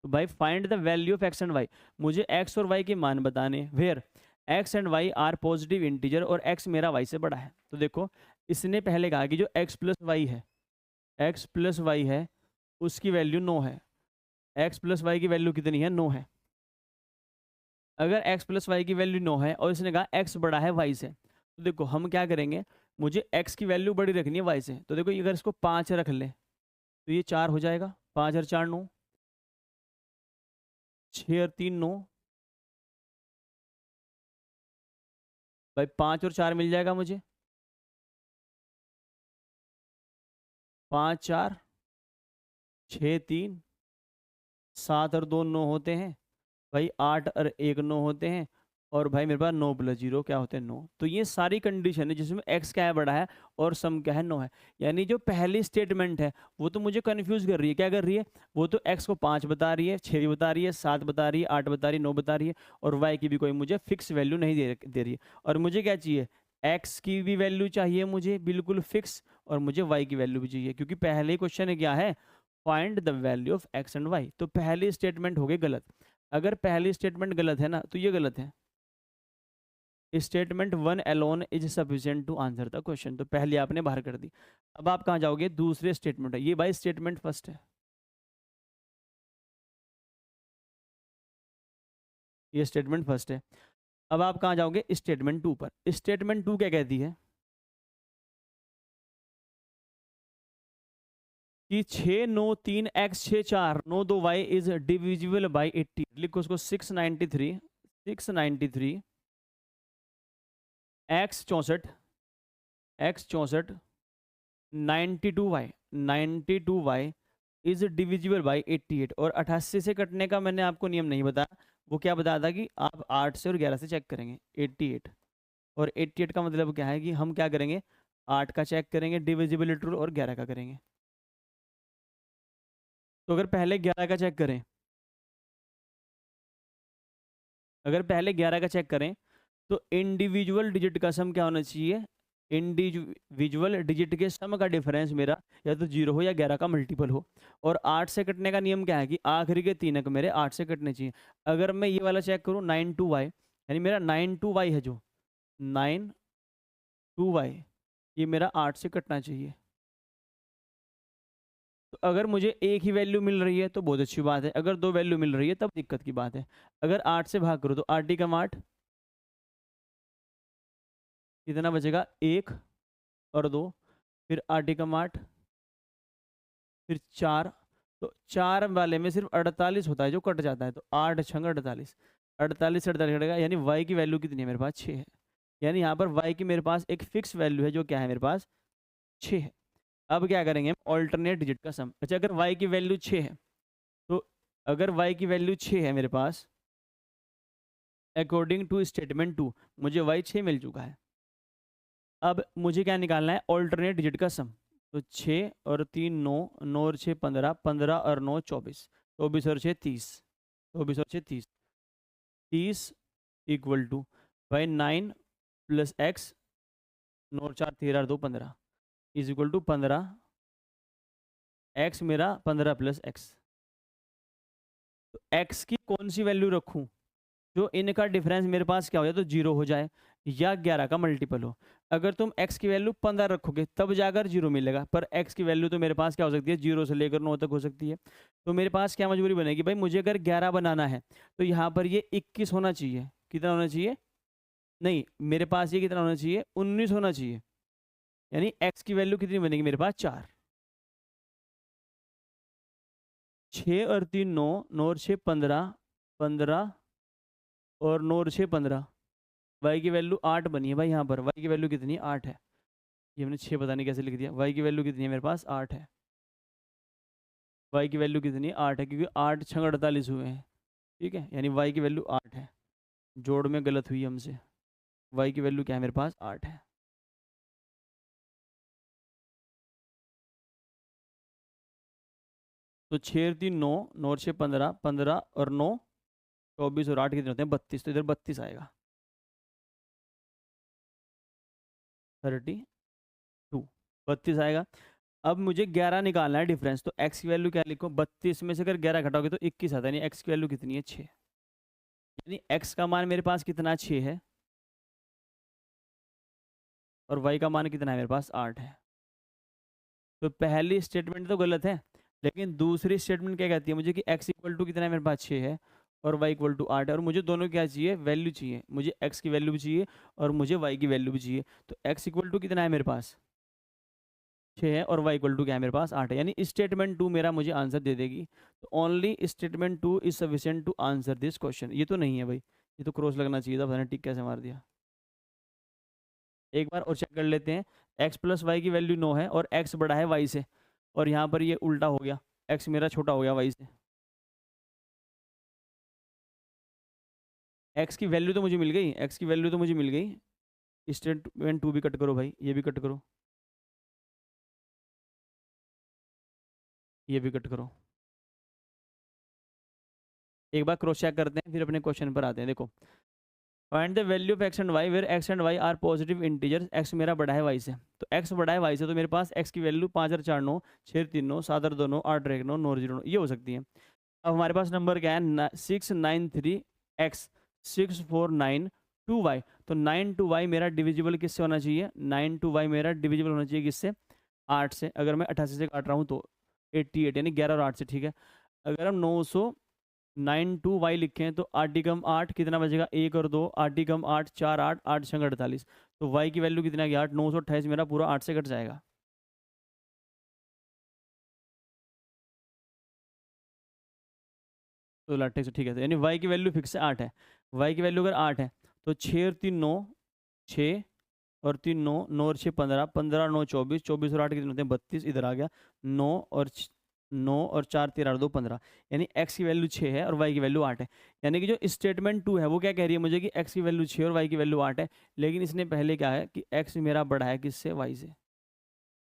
तो भाई find the value of x and y, मुझे एक्स और वाई के मान बताने, where x and y are positive integer और एक्स मेरा वाई से बड़ा है। तो देखो इसने पहले कहा कि जो एक्स प्लस वाई है, एक्स प्लस वाई है उसकी वैल्यू 9 है। एक्स प्लस वाई की वैल्यू कितनी है 9 है। अगर एक्स प्लस वाई की वैल्यू 9 है और इसने कहा एक्स बड़ा है वाई से, तो देखो हम क्या करेंगे, मुझे एक्स की वैल्यू बड़ी रखनी है वाई से। तो देखो अगर इसको 5 रख ले तो ये 4 हो जाएगा, 5 और 4 9, 6 और 3 9, भाई 5 और 4 मिल जाएगा मुझे, 5 4 6 3 7 और 2 9 होते हैं भाई, 8 और 1 9 होते हैं, और भाई मेरे पास 9 प्लस 0 क्या होते हैं 9। तो ये सारी कंडीशन है जिसमें एक्स क्या है बड़ा है और सम क्या है 9 है। यानी जो पहली स्टेटमेंट है वो तो मुझे कंफ्यूज कर रही है, क्या कर रही है, वो तो एक्स को 5 बता रही है, 6 भी बता रही है, 7 बता रही है, 8 बता रही है, 9 बता रही है, और वाई की भी कोई मुझे फिक्स वैल्यू नहीं दे रही है। और मुझे क्या चाहिए, एक्स की भी वैल्यू चाहिए मुझे बिल्कुल फिक्स, और मुझे वाई की वैल्यू भी चाहिए, क्योंकि पहले क्वेश्चन है क्या है, find the value of x and y. तो पहली स्टेटमेंट हो गई गलत। अगर पहली स्टेटमेंट गलत है ना तो ये गलत है। Statement 1 alone is sufficient to answer the question, तो पहले आपने बाहर कर दी। अब आप कहाँ जाओगे, दूसरे स्टेटमेंट है ये भाई, स्टेटमेंट फर्स्ट है, ये स्टेटमेंट फर्स्ट है। अब आप कहाँ जाओगे स्टेटमेंट 2 पर। स्टेटमेंट 2 क्या कहती है कि 6 9 3 x 6 4 9 2 y is divisible by 80। लिखो उसको 693, 693 x 64, x 64 92y, 92y is divisible by 88। और 88 से कटने का मैंने आपको नियम नहीं बताया, वो क्या बताया था कि आप 8 से और 11 से चेक करेंगे 88। और 88 का मतलब क्या है कि हम क्या करेंगे, 8 का चेक करेंगे डिविजिबिलिटी रूल और 11 का करेंगे। तो अगर पहले 11 का चेक करें, अगर पहले 11 का चेक करें तो इंडिविजुअल डिजिट का सम क्या होना चाहिए, इंडिविजुअल डिजिट के सम का डिफरेंस मेरा या तो 0 हो या 11 का मल्टीपल हो। और 8 से कटने का नियम क्या है कि आखिरी के 3 अंक मेरे 8 से कटने चाहिए। अगर मैं ये वाला चेक करूँ 92y, यानी मेरा 92y है जो 92y, ये मेरा 8 से कटना चाहिए। तो अगर मुझे एक ही वैल्यू मिल रही है तो बहुत अच्छी बात है, अगर दो वैल्यू मिल रही है तब दिक्कत की बात है। अगर 8 से भाग करो तो 8 कम 8 कितना बचेगा, 1 और 2, फिर 8 कम 8 फिर 4, तो 4 वाले में सिर्फ 48 होता है जो कट जाता है, तो 8 छंग 48, 48 48 कटेगा, यानी y की वैल्यू कितनी है मेरे पास, 6 है। यानी यहाँ पर y की मेरे पास एक फिक्स वैल्यू है जो क्या है मेरे पास, 6 है। अब क्या करेंगे हम, ऑल्टरनेट डिजिट का सम। अच्छा, अगर y की वैल्यू 6 है तो अगर y की वैल्यू 6 है मेरे पास, अकॉर्डिंग टू स्टेटमेंट 2 मुझे y 6 मिल चुका है। अब मुझे क्या निकालना है, ऑल्टरनेट डिजिट का सम। तो 6 और 3 9, 9 और 6 15, 15 और 9 24, 24 और 6 30, 24 और 6 30, 30 इक्वल टू भाई 9 प्लस एक्स, 9 और 4 13 और 2 15 इज इक्वल टू 15 एक्स मेरा 15 प्लस एक्स। तो एक्स की कौन सी वैल्यू रखूं जो इनका डिफरेंस मेरे पास क्या हो जाए तो 0 हो जाए, या 11 का मल्टीपल हो। अगर तुम x की वैल्यू 15 रखोगे तब जाकर 0 मिलेगा, पर x की वैल्यू तो मेरे पास क्या हो सकती है, 0 से लेकर 9 तक हो सकती है। तो मेरे पास क्या मजबूरी बनेगी भाई, मुझे अगर 11 बनाना है तो यहाँ पर ये 21 होना चाहिए। कितना होना चाहिए, नहीं मेरे पास ये कितना होना चाहिए, 19 होना चाहिए। यानी x की वैल्यू कितनी बनेगी मेरे पास, 4। 6 और 3 9, 9 और 6 15, 15 और 9 और 6 15, y की वैल्यू 8 बनी है भाई। यहाँ पर y की वैल्यू कितनी है, 8 है। ये हमने 6 पता नहीं कैसे लिख दिया। y की वैल्यू कितनी है मेरे पास, 8 है। y की वैल्यू कितनी है, 8 है, क्योंकि 8 छंग 48 हुए हैं। ठीक है, यानी y की वैल्यू 8 है। जोड़ में गलत हुई हमसे, y की वैल्यू क्या है मेरे पास, 8 है। तो 6 और 3 9, 9 और 6 15, 15 और 9 24 और 8 कितने होते हैं, 32, तो इधर 32 आएगा, 32 32 आएगा। अब मुझे 11 निकालना है डिफरेंस, तो x की वैल्यू क्या लिखो, 32 में से अगर 11 घटाओगे तो 21 आता है, यानी x की वैल्यू कितनी है, 6। यानी x का मान मेरे पास कितना, 6 है, और y का मान कितना है मेरे पास, 8 है। तो पहली स्टेटमेंट तो गलत है, लेकिन दूसरी स्टेटमेंट क्या कहती है मुझे कि x इक्वल टू कितना है मेरे पास, 6 है, और y इक्वल टू 8 है, और मुझे दोनों क्या चाहिए, वैल्यू चाहिए, मुझे x की वैल्यू भी चाहिए और मुझे y की वैल्यू भी चाहिए। तो x इक्वल टू कितना है मेरे पास, 6 है, और y इक्वल टू क्या है मेरे पास, 8 है। यानी स्टेटमेंट 2 मेरा मुझे आंसर दे देगी। तो only statement 2 is sufficient to answer this question. ये तो नहीं है भाई, ये तो क्रॉस लगना चाहिए था, पता नहीं टिक कैसे मार दिया। एक बार और चेक कर लेते हैं। x प्लस वाई की वैल्यू 9 है और x बड़ा है y से, और यहाँ पर ये उल्टा हो गया, x मेरा छोटा हो गया y से। x की वैल्यू तो मुझे मिल गई, x की वैल्यू तो मुझे मिल गई। स्टेटमेंट 2 भी कट करो भाई, ये भी कट करो, ये भी कट करो। एक बार क्रॉस चेक करते हैं, फिर अपने क्वेश्चन पर आते हैं। देखो, find the value of x and y where x and y are positive integer. X मेरा बड़ा है वाई से, तो एक्स बड़ा है वाई से, तो मेरे पास एक्स की वैल्यू 5 और 4 9, 6 3 9, 7 और 2 9, 8 और 1 9, 9 और 0 9, ये हो सकती है। अब हमारे पास नंबर क्या है, 693x 649 2y। तो 9 2y मेरा डिविजिबल किससे होना चाहिए, 9 2y मेरा डिविजिबल होना चाहिए किससे, 8 से। अगर मैं 88 से काट रहा हूँ तो 88, यानी 11 और 8 से। ठीक है, अगर हम 992y लिखें तो 8 कम 8 कितना बचेगा, 1 और 2, 8 कम 8 4 8 8 छंग 48। तो y की वैल्यू कितना गया, 8, 928 मेरा पूरा 8 से कट जाएगा। तो लाटे से, ठीक है, तो यानी y की वैल्यू फिक्स है, 8 है। y की वैल्यू अगर 8 है तो 6 और 3 9, 6 और 3 9, 9 और 6 15, 15 और 9 24, 24 और 8 कितने होते हैं, 32, इधर आ गया 9 और 9 और 4 13 और 2 15। यानी x की वैल्यू 6 है और y की वैल्यू 8 है। यानी कि जो स्टेटमेंट 2 है वो क्या कह रही है मुझे कि x की वैल्यू 6 और y की वैल्यू 8 है, लेकिन इसने पहले क्या है कि x मेरा बड़ा है किससे, y से।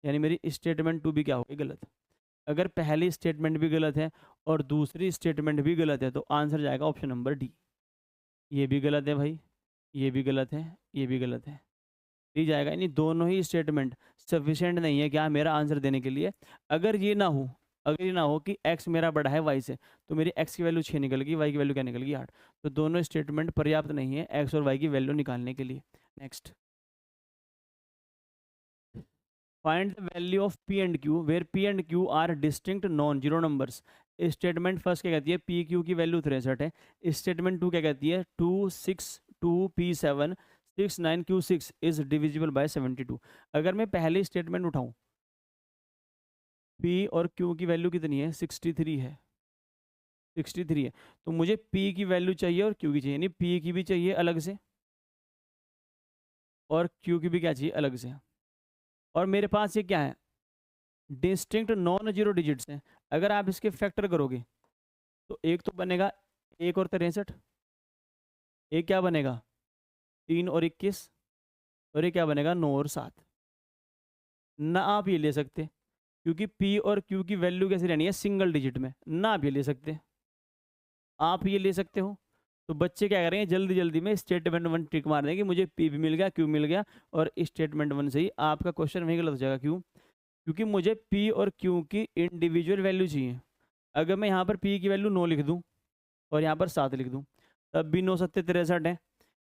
यानी मेरी स्टेटमेंट 2 भी क्या होगी, गलत। अगर पहली स्टेटमेंट भी गलत है और दूसरी स्टेटमेंट भी गलत है तो आंसर जाएगा ऑप्शन नंबर डी। ये भी गलत है भाई, ये भी गलत है, ये भी गलत है, दी जाएगा। यानी दोनों ही स्टेटमेंट सफिशिएंट नहीं है क्या मेरा आंसर देने के लिए। अगर ये ना हो, अगर ये ना हो कि x मेरा बड़ा है y से, तो मेरी x की वैल्यू 6 निकल गई, y की वैल्यू क्या निकल गई, 8। तो दोनों स्टेटमेंट पर्याप्त नहीं है x और y की वैल्यू निकालने के लिए। Next, find the value of p and q where p and q are distinct non zero numbers. Statement first क्या कहती है, पी क्यू की वैल्यू 63 है। स्टेटमेंट टू क्या कहती है, 262p7 69q6 is divisible by 72। अगर मैं पहली स्टेटमेंट उठाऊं, पी और क्यू की वैल्यू कितनी है, 63 है, 63 है, तो मुझे पी की वैल्यू चाहिए और क्यू की चाहिए, यानी पी की भी चाहिए अलग से और क्यू की भी क्या चाहिए, अलग से। और मेरे पास ये क्या है, डिस्टिंक्ट नॉन जीरो डिजिट्स हैं। अगर आप इसके फैक्टर करोगे तो एक तो बनेगा 1 और 63, एक क्या बनेगा 3 और 21, और ये क्या बनेगा 9 और 7। ना आप ये ले सकते क्योंकि पी और क्यू की वैल्यू कैसी रहनी है, सिंगल डिजिट में, ना आप ये ले सकते, आप ये ले सकते हो। तो बच्चे क्या करेंगे, जल्दी जल्दी में स्टेटमेंट वन टिक मार देंगे, मुझे पी भी मिल गया, क्यू मिल गया, और स्टेटमेंट वन से ही आपका क्वेश्चन वही गलत हो जाएगा। क्यों? क्योंकि मुझे पी और क्यू की इंडिविजुअल वैल्यू चाहिए। अगर मैं यहाँ पर पी की वैल्यू 9 लिख दूँ और यहाँ पर 7 लिख दूँ, तब भी 9 सत्ते 63 है।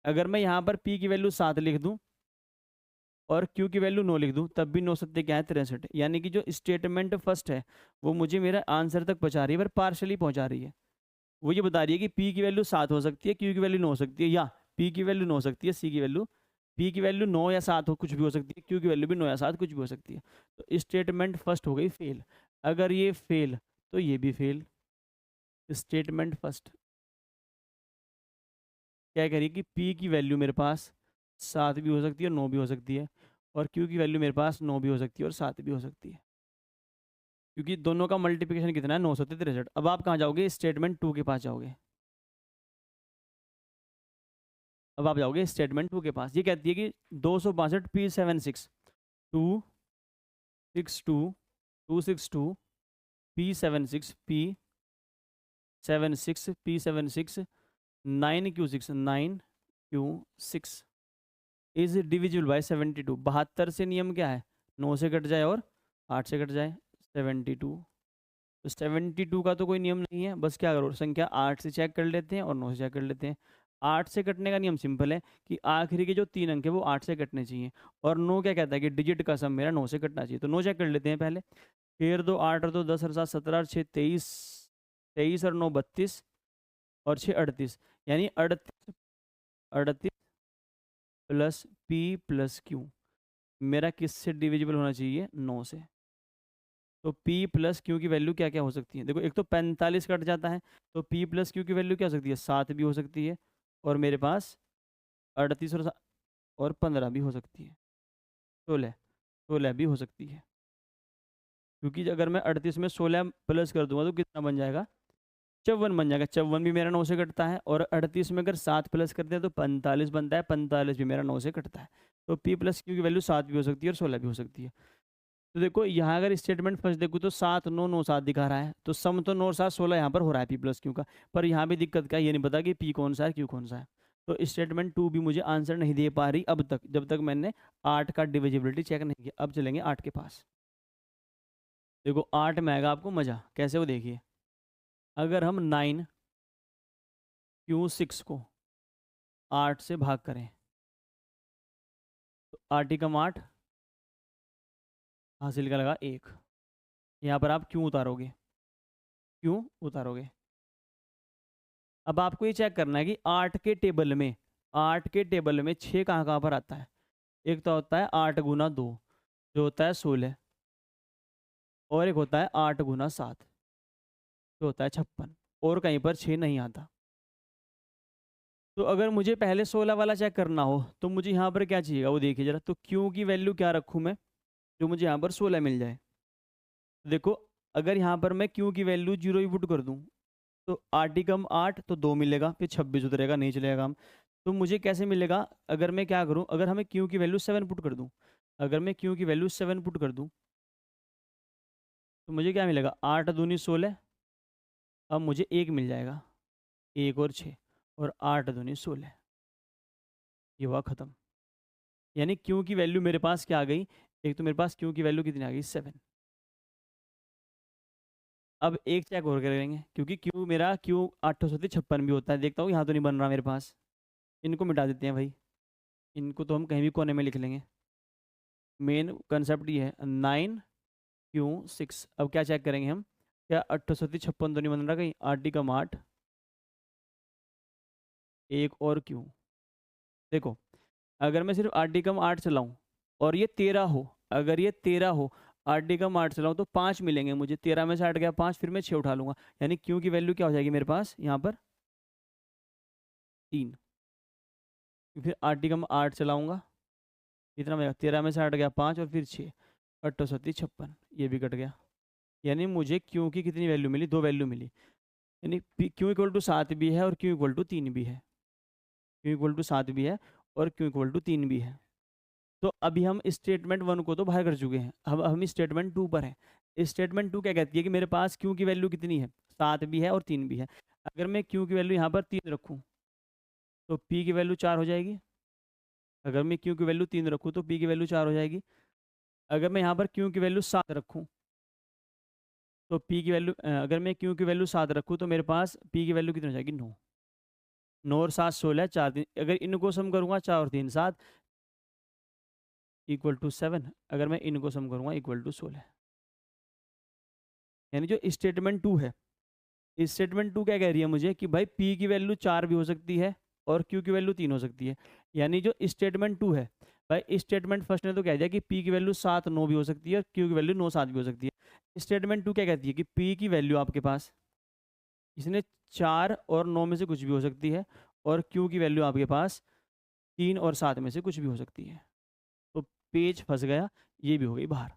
अगर मैं यहाँ पर पी की वैल्यू 7 लिख दूँ और क्यू की वैल्यू 9 लिख दूँ, तब भी 9 सत्ते क्या है 63 है। यानी कि जो स्टेटमेंट फर्स्ट है वो मुझे मेरा आंसर तक पहुँचा रही है, पर पार्शली पहुँचा रही है। वो ये बता रही है कि पी की वैल्यू 7 हो सकती है, क्यू की वैल्यू 9 हो सकती है, या पी की वैल्यू 9 हो सकती है, सी की वैल्यू, पी की वैल्यू 9 या 7 हो, कुछ भी हो सकती है, क्यू की वैल्यू भी 9 या 7 कुछ भी हो सकती है। तो स्टेटमेंट फर्स्ट हो गई फेल। अगर ये फेल तो ये भी फेल। स्टेटमेंट फर्स्ट क्या कह रही है कि पी की वैल्यू मेरे पास 7 भी हो सकती है, 9 भी हो सकती है, और क्यू की वैल्यू मेरे पास 9 भी हो सकती है और 7 भी हो सकती है, क्योंकि दोनों का मल्टीप्लिकेशन कितना है, 9 सत्ते 63। अब आप कहाँ जाओगे, स्टेटमेंट टू के पास जाओगे। अब आप जाओगे स्टेटमेंट टू के पास, ये कहती है कि 262p76 262p76 9q6 9q6 is divisible by 72। 72 से नियम क्या है, 9 से कट जाए और 8 से कट जाए, 72। तो 72 का तो कोई नियम नहीं है, बस क्या करो, संख्या 8 से चेक कर लेते हैं और 9 से चेक कर लेते हैं। 8 से कटने का नियम सिंपल है कि आखिरी के जो 3 अंक है वो 8 से कटने चाहिए, और 9 क्या कहता है कि डिजिट का सम मेरा 9 से कटना चाहिए। तो 9 चेक कर लेते हैं पहले। 13 2 8 और 2 10 और 7 17 और 6 23, 23 और 9 32 और 6 38, यानी 38 38 प्लस पी प्लस क्यू मेरा किससे डिविजिबल होना चाहिए, 9 से। तो P प्लस क्यू की वैल्यू क्या क्या हो सकती है, देखो एक तो 45 कट जाता है, तो P प्लस क्यू की वैल्यू क्या हो सकती है, 7 भी हो सकती है, और मेरे पास 38 और 15 भी हो सकती है, 16 16 भी हो सकती है। क्योंकि अगर मैं 38 में 16 प्लस कर दूंगा तो कितना बन जाएगा, 54 बन जाएगा। 54 भी मेरा 9 से कटता है, और 38 में अगर 7 प्लस करते हैं तो 45 बनता है, 45 भी मेरा 9 से कटता है। तो P प्लस क्यू की वैल्यू 7 भी हो सकती है और 16 भी हो सकती है। तो देखो यहाँ अगर स्टेटमेंट फर्स्ट देखो तो 7 9 9 7 दिखा रहा है, तो सम तो 9 7 16 यहाँ पर हो रहा है पी प्लस क्यू का। पर यहाँ भी दिक्कत क्या है, ये नहीं पता कि पी कौन सा है क्यू कौन सा है। तो स्टेटमेंट टू भी मुझे आंसर नहीं दे पा रही अब तक, जब तक मैंने 8 का डिविजिबिलिटी चेक नहीं किया। अब चलेंगे 8 के पास। देखो 8 में आएगा आपको मजा, कैसे वो देखिए। अगर हम 9q6 को 8 से भाग करें तो 8 ही कम 8 हासिल का लगा 1। यहाँ पर आप क्यों उतारोगे, क्यों उतारोगे। अब आपको ये चेक करना है कि 8 के टेबल में, 8 के टेबल में 6 कहाँ कहाँ पर आता है। एक तो होता है 8 गुना 2 जो होता है 16, और एक होता है 8 गुना 7 जो होता है 56, और कहीं पर 6 नहीं आता। तो अगर मुझे पहले 16 वाला चेक करना हो तो मुझे यहाँ पर क्या चाहिएगा वो देखिए जरा। तो क्यू की वैल्यू क्या रखूँ मैं, जो मुझे यहाँ पर 16 मिल जाए। देखो अगर यहाँ पर मैं क्यू की वैल्यू 0 ही पुट कर दूँ तो 8 ही कम 8 तो 2 मिलेगा, फिर 26 उतरेगा, नहीं चलेगा काम। तो मुझे कैसे मिलेगा, अगर मैं क्या करूं, अगर हमें क्यू की वैल्यू 7 पुट कर दूं, अगर मैं क्यू की वैल्यू 7 पुट कर दूं तो मुझे क्या मिलेगा, 8 दूनी 16, अब मुझे 1 मिल जाएगा, 1 और 6, और 8 दूनी 16, ये हुआ ख़त्म। यानी क्यू की वैल्यू मेरे पास क्या आ गई, एक तो मेरे पास क्यू की वैल्यू कितनी आ गई 7। अब एक चेक और करेंगे, क्योंकि क्यू मेरा क्यू 856 भी होता है, देखता हूँ यहाँ तो नहीं बन रहा मेरे पास। इनको मिटा देते हैं भाई, इनको तो हम कहीं भी कोने में लिख लेंगे। मेन कंसेप्ट ये है 9Q6। अब क्या चेक करेंगे हम, क्या 856 तो नहीं बन रहा कहीं, 8 एक और क्यू। देखो अगर मैं सिर्फ 8 चलाऊं और ये 13 हो, अगर ये 13 हो 8 चलाऊं तो 5 मिलेंगे मुझे, 13 में से 8 गया 5, फिर मैं 6 उठा लूंगा, यानी क्यू की वैल्यू क्या हो जाएगी मेरे पास यहाँ पर 3। फिर 8 चलाऊंगा, कितना मिलेगा, 13 में से 8 गया 5 और फिर 6, 856, ये भी कट गया। यानी मुझे क्यू की कितनी वैल्यू मिली, 2 वैल्यू मिली। यानी क्यू इक्वल टू 7 भी है और क्यू इक्वल टू 3 भी है, क्यू इक्वल टू 7 भी है और क्यू इक्वल टू 3 भी है। तो अभी हम स्टेटमेंट 1 को तो बाहर कर चुके हैं, अब हम स्टेटमेंट 2 पर हैं। स्टेटमेंट 2 क्या कहती है कि मेरे पास क्यू की वैल्यू कितनी है, 7 भी है और 3 भी है। अगर मैं क्यू की वैल्यू यहाँ पर 3 रखूँ तो पी की वैल्यू 4 हो जाएगी। अगर मैं क्यू की वैल्यू 3 रखूँ तो पी की वैल्यू 4 हो जाएगी। अगर मैं यहाँ पर क्यू की वैल्यू 7 रखूँ तो पी की वैल्यू, अगर मैं क्यू की वैल्यू 7 रखूँ तो मेरे पास पी की वैल्यू कितनी हो जाएगी, 9। 9 और 7 16, 4 3, अगर इनको सम करूँगा 4 और 3 7 इक्वल टू 7, अगर मैं इनको सम करूँगा इक्वल टू 16। यानी जो स्टेटमेंट 2 है, स्टेटमेंट 2 क्या कह रही है मुझे कि भाई पी की वैल्यू 4 भी हो सकती है और क्यू की वैल्यू 3 हो सकती है। यानी जो स्टेटमेंट 2 है, भाई स्टेटमेंट फर्स्ट ने तो कह दिया कि पी की वैल्यू 7 9 भी हो सकती है और क्यू की वैल्यू 9 7 भी हो सकती है। स्टेटमेंट 2 क्या कहती है कि पी की वैल्यू आपके पास, इसने 4 और 9 में से कुछ भी हो सकती है और क्यू की वैल्यू आपके पास 3 और 7 में से कुछ भी हो सकती है। तो पेज फंस गया, ये भी हो गई बाहर।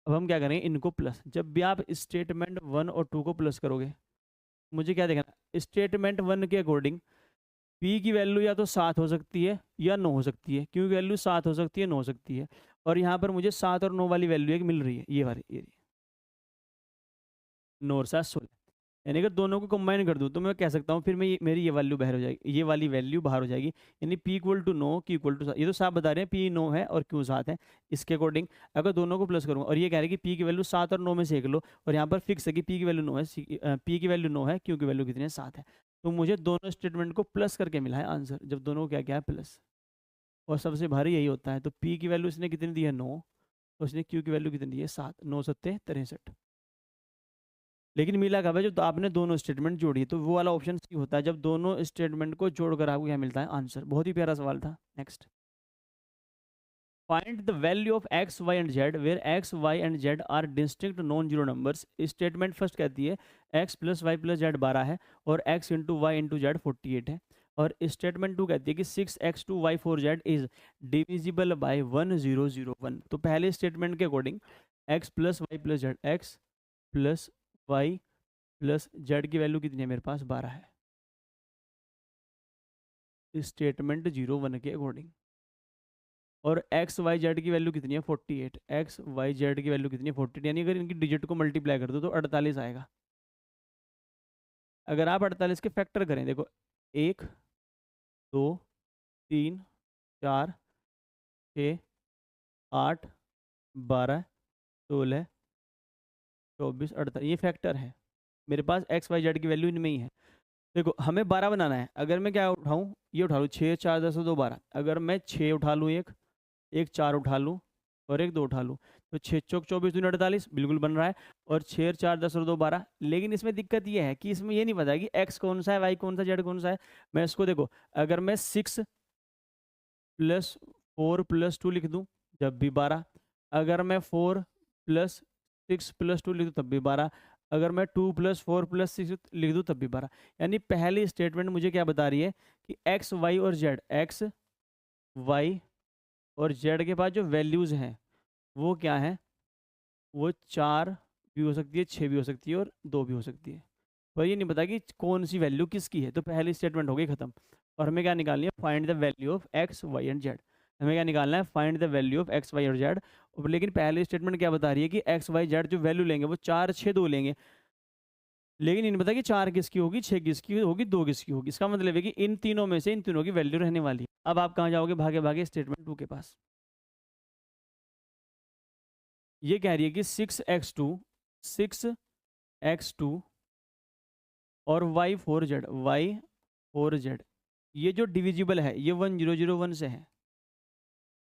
अब हम क्या करेंगे, इनको प्लस, जब भी आप स्टेटमेंट 1 और 2 को प्लस करोगे, मुझे क्या देखना, स्टेटमेंट 1 के अकॉर्डिंग पी की वैल्यू या तो 7 हो सकती है या 9 हो सकती है, क्यू की वैल्यू 7 हो सकती है 9 हो सकती है। और यहाँ पर मुझे 7 और 9 वाली वैल्यू एक मिल रही है, ये वाली, ये 9 और 7 16। यानी अगर दोनों को कंबाइन कर दूं तो मैं कह सकता हूँ फिर मैं मेरी ये वैल्यू बाहर हो जाएगी, ये वाली वैल्यू बाहर हो जाएगी। यानी पी इक्वल टू 9 की इक्वल टू 7, ये तो साफ बता रहे हैं पी 9 है और क्यू 7 है। इसके अकॉर्डिंग अगर दोनों को प्लस करूँगा और ये कह रहे हैं कि पी की वैल्यू 7 और 9 में से एक लो, और यहाँ पर फिक्स है कि पी की वैल्यू 9 है, पी की वैल्यू 9 है, क्यू की वैल्यू कितनी है 7 है। तो मुझे दोनों स्टेटमेंट को प्लस करके मिला है आंसर, जब दोनों को क्या क्या है प्लस। और सबसे भारी यही होता है। तो पी की वैल्यू इसने कितनी दी है 9, उसने क्यू की वैल्यू कितनी दी है 7, 9 सत्ते 63। लेकिन मिला कब है, जो आपने दोनों स्टेटमेंट जोड़ी, तो वो वाला ऑप्शन सी होता है जब दोनों स्टेटमेंट को जोड़कर आपको क्या मिलता है आंसर। बहुत ही प्यारा सवाल था। Next, find the value of x y and z where x y and z are distinct non zero numbers. Statement first कहती है x plus y plus z 12 है और x into y into z 48 है। और statement 2 कहती है कि 6x2y4z is divisible by 1001। तो पहले स्टेटमेंट के according x plus y plus z, x plus y plus z की वैल्यू कितनी है मेरे पास 12 है, स्टेटमेंट 0 1 के अकॉर्डिंग। और एक्स वाई जेड की वैल्यू कितनी है 48, एक्स वाई जेड की वैल्यू कितनी है 48, यानी अगर इनकी डिजिट को मल्टीप्लाई कर दो तो 48 आएगा। अगर आप 48 के फैक्टर करें, देखो 1 2 3 4 6 8 12 16 24 48, ये फैक्टर है। मेरे पास एक्स वाई जेड की वैल्यू इनमें ही है। देखो हमें 12 बनाना है, अगर मैं क्या उठाऊँ, ये उठा लूँ 6 4 10 2 12, अगर मैं 6 उठा लूँ, एक एक 4 उठा लूँ और एक 2 उठा लूँ, तो 6 चौक 24 दूनी 48 बिल्कुल बन रहा है। और 6 4 10 और 2 12। लेकिन इसमें दिक्कत ये है कि इसमें ये नहीं पता कि एक्स कौन सा है, वाई कौन सा, जेड कौन सा है। मैं इसको देखो, अगर मैं 6 प्लस 4 प्लस 2 लिख दूँ जब भी 12, अगर मैं 4 प्लस 6 प्लस 2 लिख दूँ तब भी 12, अगर मैं 2 प्लस 4 प्लस 6 लिख दूँ तब भी 12। यानी पहली स्टेटमेंट मुझे क्या बता रही है कि एक्स वाई और जेड, एक्स वाई और जेड के पास जो वैल्यूज़ हैं वो क्या है, वो 4 भी हो सकती है, 6 भी हो सकती है और 2 भी हो सकती है। पर ये नहीं पता कि कौन सी वैल्यू किसकी है। तो पहली स्टेटमेंट हो गई खत्म। और हमें क्या निकालनी है, find the value of x y and z. हमें क्या निकालना है, find the value of x y और जेड। लेकिन पहली स्टेटमेंट क्या बता रही है कि एक्स वाई जेड जो वैल्यू लेंगे वो 4 6 2 लेंगे। लेकिन इन पता कि 4 किसकी होगी, 6 किसकी होगी, 2 किसकी होगी। इसका मतलब है कि इन तीनों में से इन तीनों की वैल्यू रहने वाली है। अब आप कहाँ जाओगे, भागे भागे स्टेटमेंट 2 के पास। ये कह रही है कि 6x2 और y4z ये जो डिविजिबल है ये 1001 से है।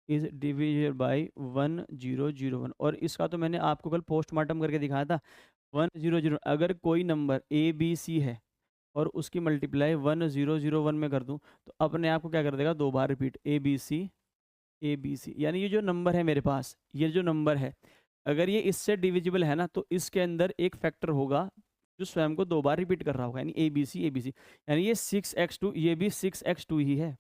इज डिविजिबल बाई 1001 और इसका तो मैंने आपको कल पोस्टमार्टम करके दिखाया था 1001। अगर कोई नंबर ABC है और उसकी मल्टीप्लाई 1001 में कर दूं तो अपने आप को क्या कर देगा, 2 बार रिपीट ABC यानी ये जो नंबर है मेरे पास, ये जो नंबर है अगर ये इससे डिविजिबल है ना तो इसके अंदर एक फैक्टर होगा जो स्वयं को 2 बार रिपीट कर रहा होगा, यानी ABC यानी ये 6x2, ये भी 6x2 ही है।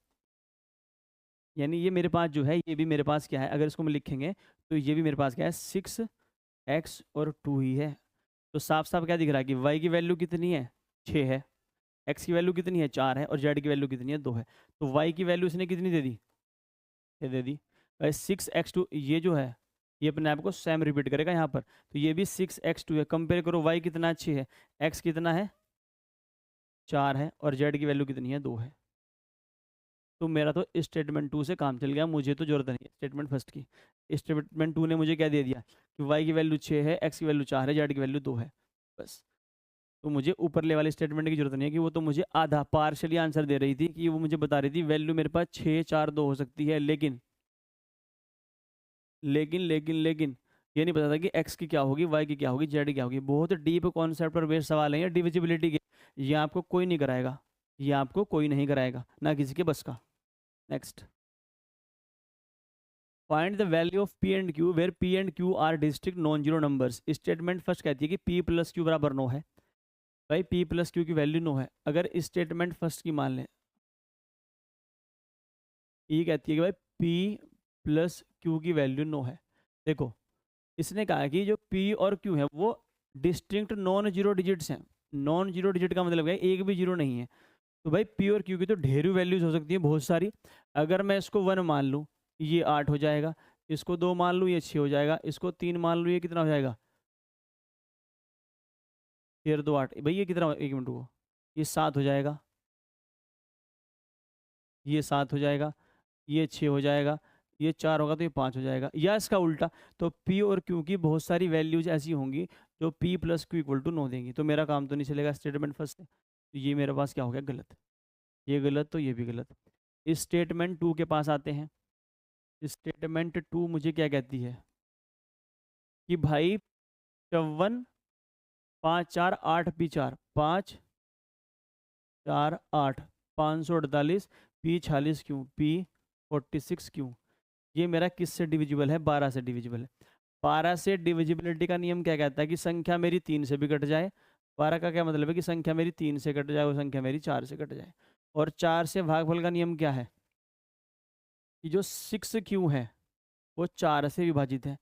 यानी ये मेरे पास जो है ये भी मेरे पास क्या है, अगर इसको हम लिखेंगे तो ये भी मेरे पास क्या है 6x और 2 ही है। तो साफ साफ क्या दिख रहा है कि y की वैल्यू कितनी है 6 है, x की वैल्यू कितनी है 4 है और z की वैल्यू कितनी है 2 है। तो y की वैल्यू इसने कितनी दे दी, ये दे दी भाई 6x2। ये जो है ये अपने आप को सेम रिपीट करेगा यहाँ पर, तो ये भी 6x2 है। कंपेयर करो y कितना 6 है, x कितना है 4 है और z की वैल्यू कितनी है 2 है। तो मेरा तो स्टेटमेंट 2 से काम चल गया, मुझे तो जरूरत नहीं है स्टेटमेंट फर्स्ट की। स्टेटमेंट 2 ने मुझे क्या दे दिया कि y की वैल्यू 6 है, x की वैल्यू 4 है, z की वैल्यू 2 है, बस। तो मुझे ऊपरले वाले स्टेटमेंट की जरूरत नहीं है कि वो तो मुझे आधा पार्शली आंसर दे रही थी कि वो मुझे बता रही थी वैल्यू मेरे पास 6 4 2 हो सकती है, लेकिन ये नहीं पता था कि x की क्या होगी, y की क्या होगी, z क्या होगी। बहुत डीप कॉन्सेप्ट पर बेस्ड सवाल है ये डिविजिबिलिटी के। ये आपको कोई नहीं कराएगा, ये आपको कोई नहीं कराएगा, ना किसी के बस का। Next, find the value of P and Q where P and Q are district non zero numbers. Statement first कहती है कि P प्लस Q बराबर 9 है। भाई P प्लस Q की वैल्यू 9 है। अगर स्टेटमेंट फर्स्ट की मान लें, ये कहती है कि भाई P प्लस Q की वैल्यू 9 है। देखो इसने कहा कि जो P और Q है वो डिस्टिंक्ट नॉन जीरो डिजिट्स हैं। नॉन जीरो डिजिट का मतलब है एक भी जीरो नहीं है। तो भाई P और Q की तो ढेर वैल्यूज हो सकती है, बहुत सारी। अगर मैं इसको 1 मान लूँ ये 8 हो जाएगा, इसको 2 मान लूँ ये 6 हो जाएगा, इसको 3 मान लूँ ये कितना हो जाएगा, फिर 2 8, भाई ये कितना, 1 मिनट को ये 7 हो जाएगा, ये 7 हो जाएगा, ये 6 हो जाएगा, ये 4 होगा तो ये 5 हो जाएगा, या इसका उल्टा। तो P और Q की बहुत सारी वैल्यूज ऐसी होंगी जो P plus Q equal to 9 देंगी। तो मेरा काम तो नहीं चलेगा स्टेटमेंट फर्स्ट से, तो ये मेरे पास क्या हो गया, गलत। ये गलत तो ये भी गलत। स्टेटमेंट 2 के पास आते हैं। स्टेटमेंट 2 मुझे क्या कहती है कि भाई 54 5 4 8 P 4 5 4 8 548 P 46 Q P 46 Q। ये मेरा किससे डिविजिबल है, 12 से डिविजिबल है। 12 से डिविजिबिलिटी का नियम क्या कहता है कि संख्या मेरी 3 से भी कट जाए। 12 का क्या मतलब है कि संख्या मेरी 3 से कट जाए और संख्या मेरी 4 से कट जाए। और 4 से भागफल का नियम क्या है कि जो 6Q है वो 4 से विभाजित है।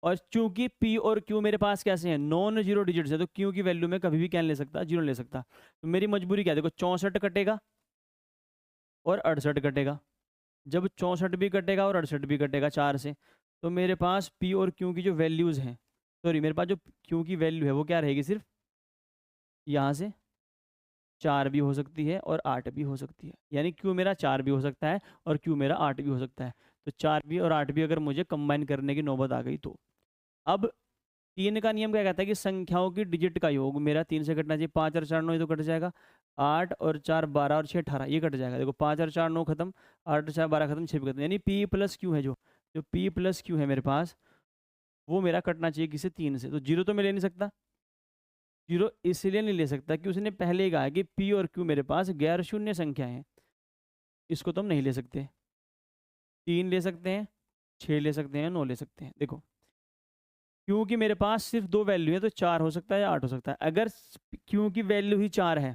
और चूंकि P और Q मेरे पास कैसे हैं, नॉन जीरो डिजिट्स है, तो Q की वैल्यू में कभी भी क्या ले सकता, जीरो ले सकता। तो मेरी मजबूरी क्या है, देखो 64 कटेगा और 68 कटेगा। जब 64 भी कटेगा और 68 भी कटेगा 4 से, तो मेरे पास P और Q की जो वैल्यूज़ हैं, सॉरी मेरे पास जो Q की वैल्यू है वो क्या रहेगी, सिर्फ यहाँ से 4 भी हो सकती है और 8 भी हो सकती है। यानी Q मेरा 4 भी हो सकता है और Q मेरा 8 भी हो सकता है। तो 4 भी और 8 भी अगर मुझे कंबाइन करने की नौबत आ गई तो। अब 3 का नियम क्या कहता है कि संख्याओं की डिजिट का योग मेरा 3 से कटना चाहिए। 5 और 4 9 ये तो कट जाएगा, 8 और 4 12 और 6 18 ये कट जाएगा। देखो 5 और 4 9 खत्म, 8 और 4 12 खत्म, 6 भी खत्म। यानी P प्लस Q है, जो जो P प्लस Q है मेरे पास, वो मेरा कटना चाहिए किसे, 3 से। तो जीरो तो मैं ले नहीं सकता। जीरो इसलिए नहीं ले सकता कि उसने पहले ही कहा है कि P और Q मेरे पास गैर शून्य संख्या है, इसको तो हम नहीं ले सकते। 3 ले सकते हैं, 6 ले सकते हैं, 9 ले सकते हैं। देखो क्योंकि मेरे पास सिर्फ 2 वैल्यू है तो 4 हो सकता है या 8 हो सकता है। अगर Q की वैल्यू ही 4 है,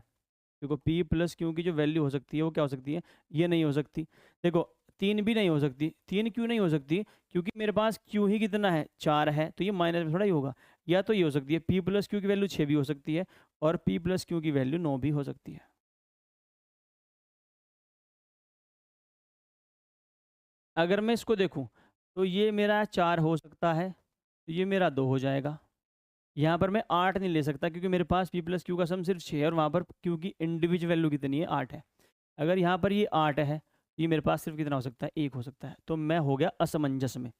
देखो P प्लस Q की जो वैल्यू हो सकती है वो क्या हो सकती है, ये नहीं हो सकती। देखो 3 भी नहीं हो सकती, 3 क्यों नहीं हो सकती, क्योंकि मेरे पास Q ही कितना है, 4 है, तो ये माइनस में थोड़ा ही होगा। या तो ये हो सकती है P प्लस Q की वैल्यू 6 भी हो सकती है और P प्लस Q की वैल्यू 9 भी हो सकती है। अगर मैं इसको देखूं तो ये मेरा 4 हो सकता है, तो ये मेरा 2 हो जाएगा। यहाँ पर मैं 8 नहीं ले सकता क्योंकि मेरे पास P प्लस Q का सम सिर्फ 6 है और वहाँ पर Q की इंडिविजुअल वैल्यू कितनी है, 8 है। अगर यहाँ पर ये 8 है, ये मेरे पास सिर्फ कितना हो सकता है, 1 हो सकता है। तो मैं हो गया असमंजस में।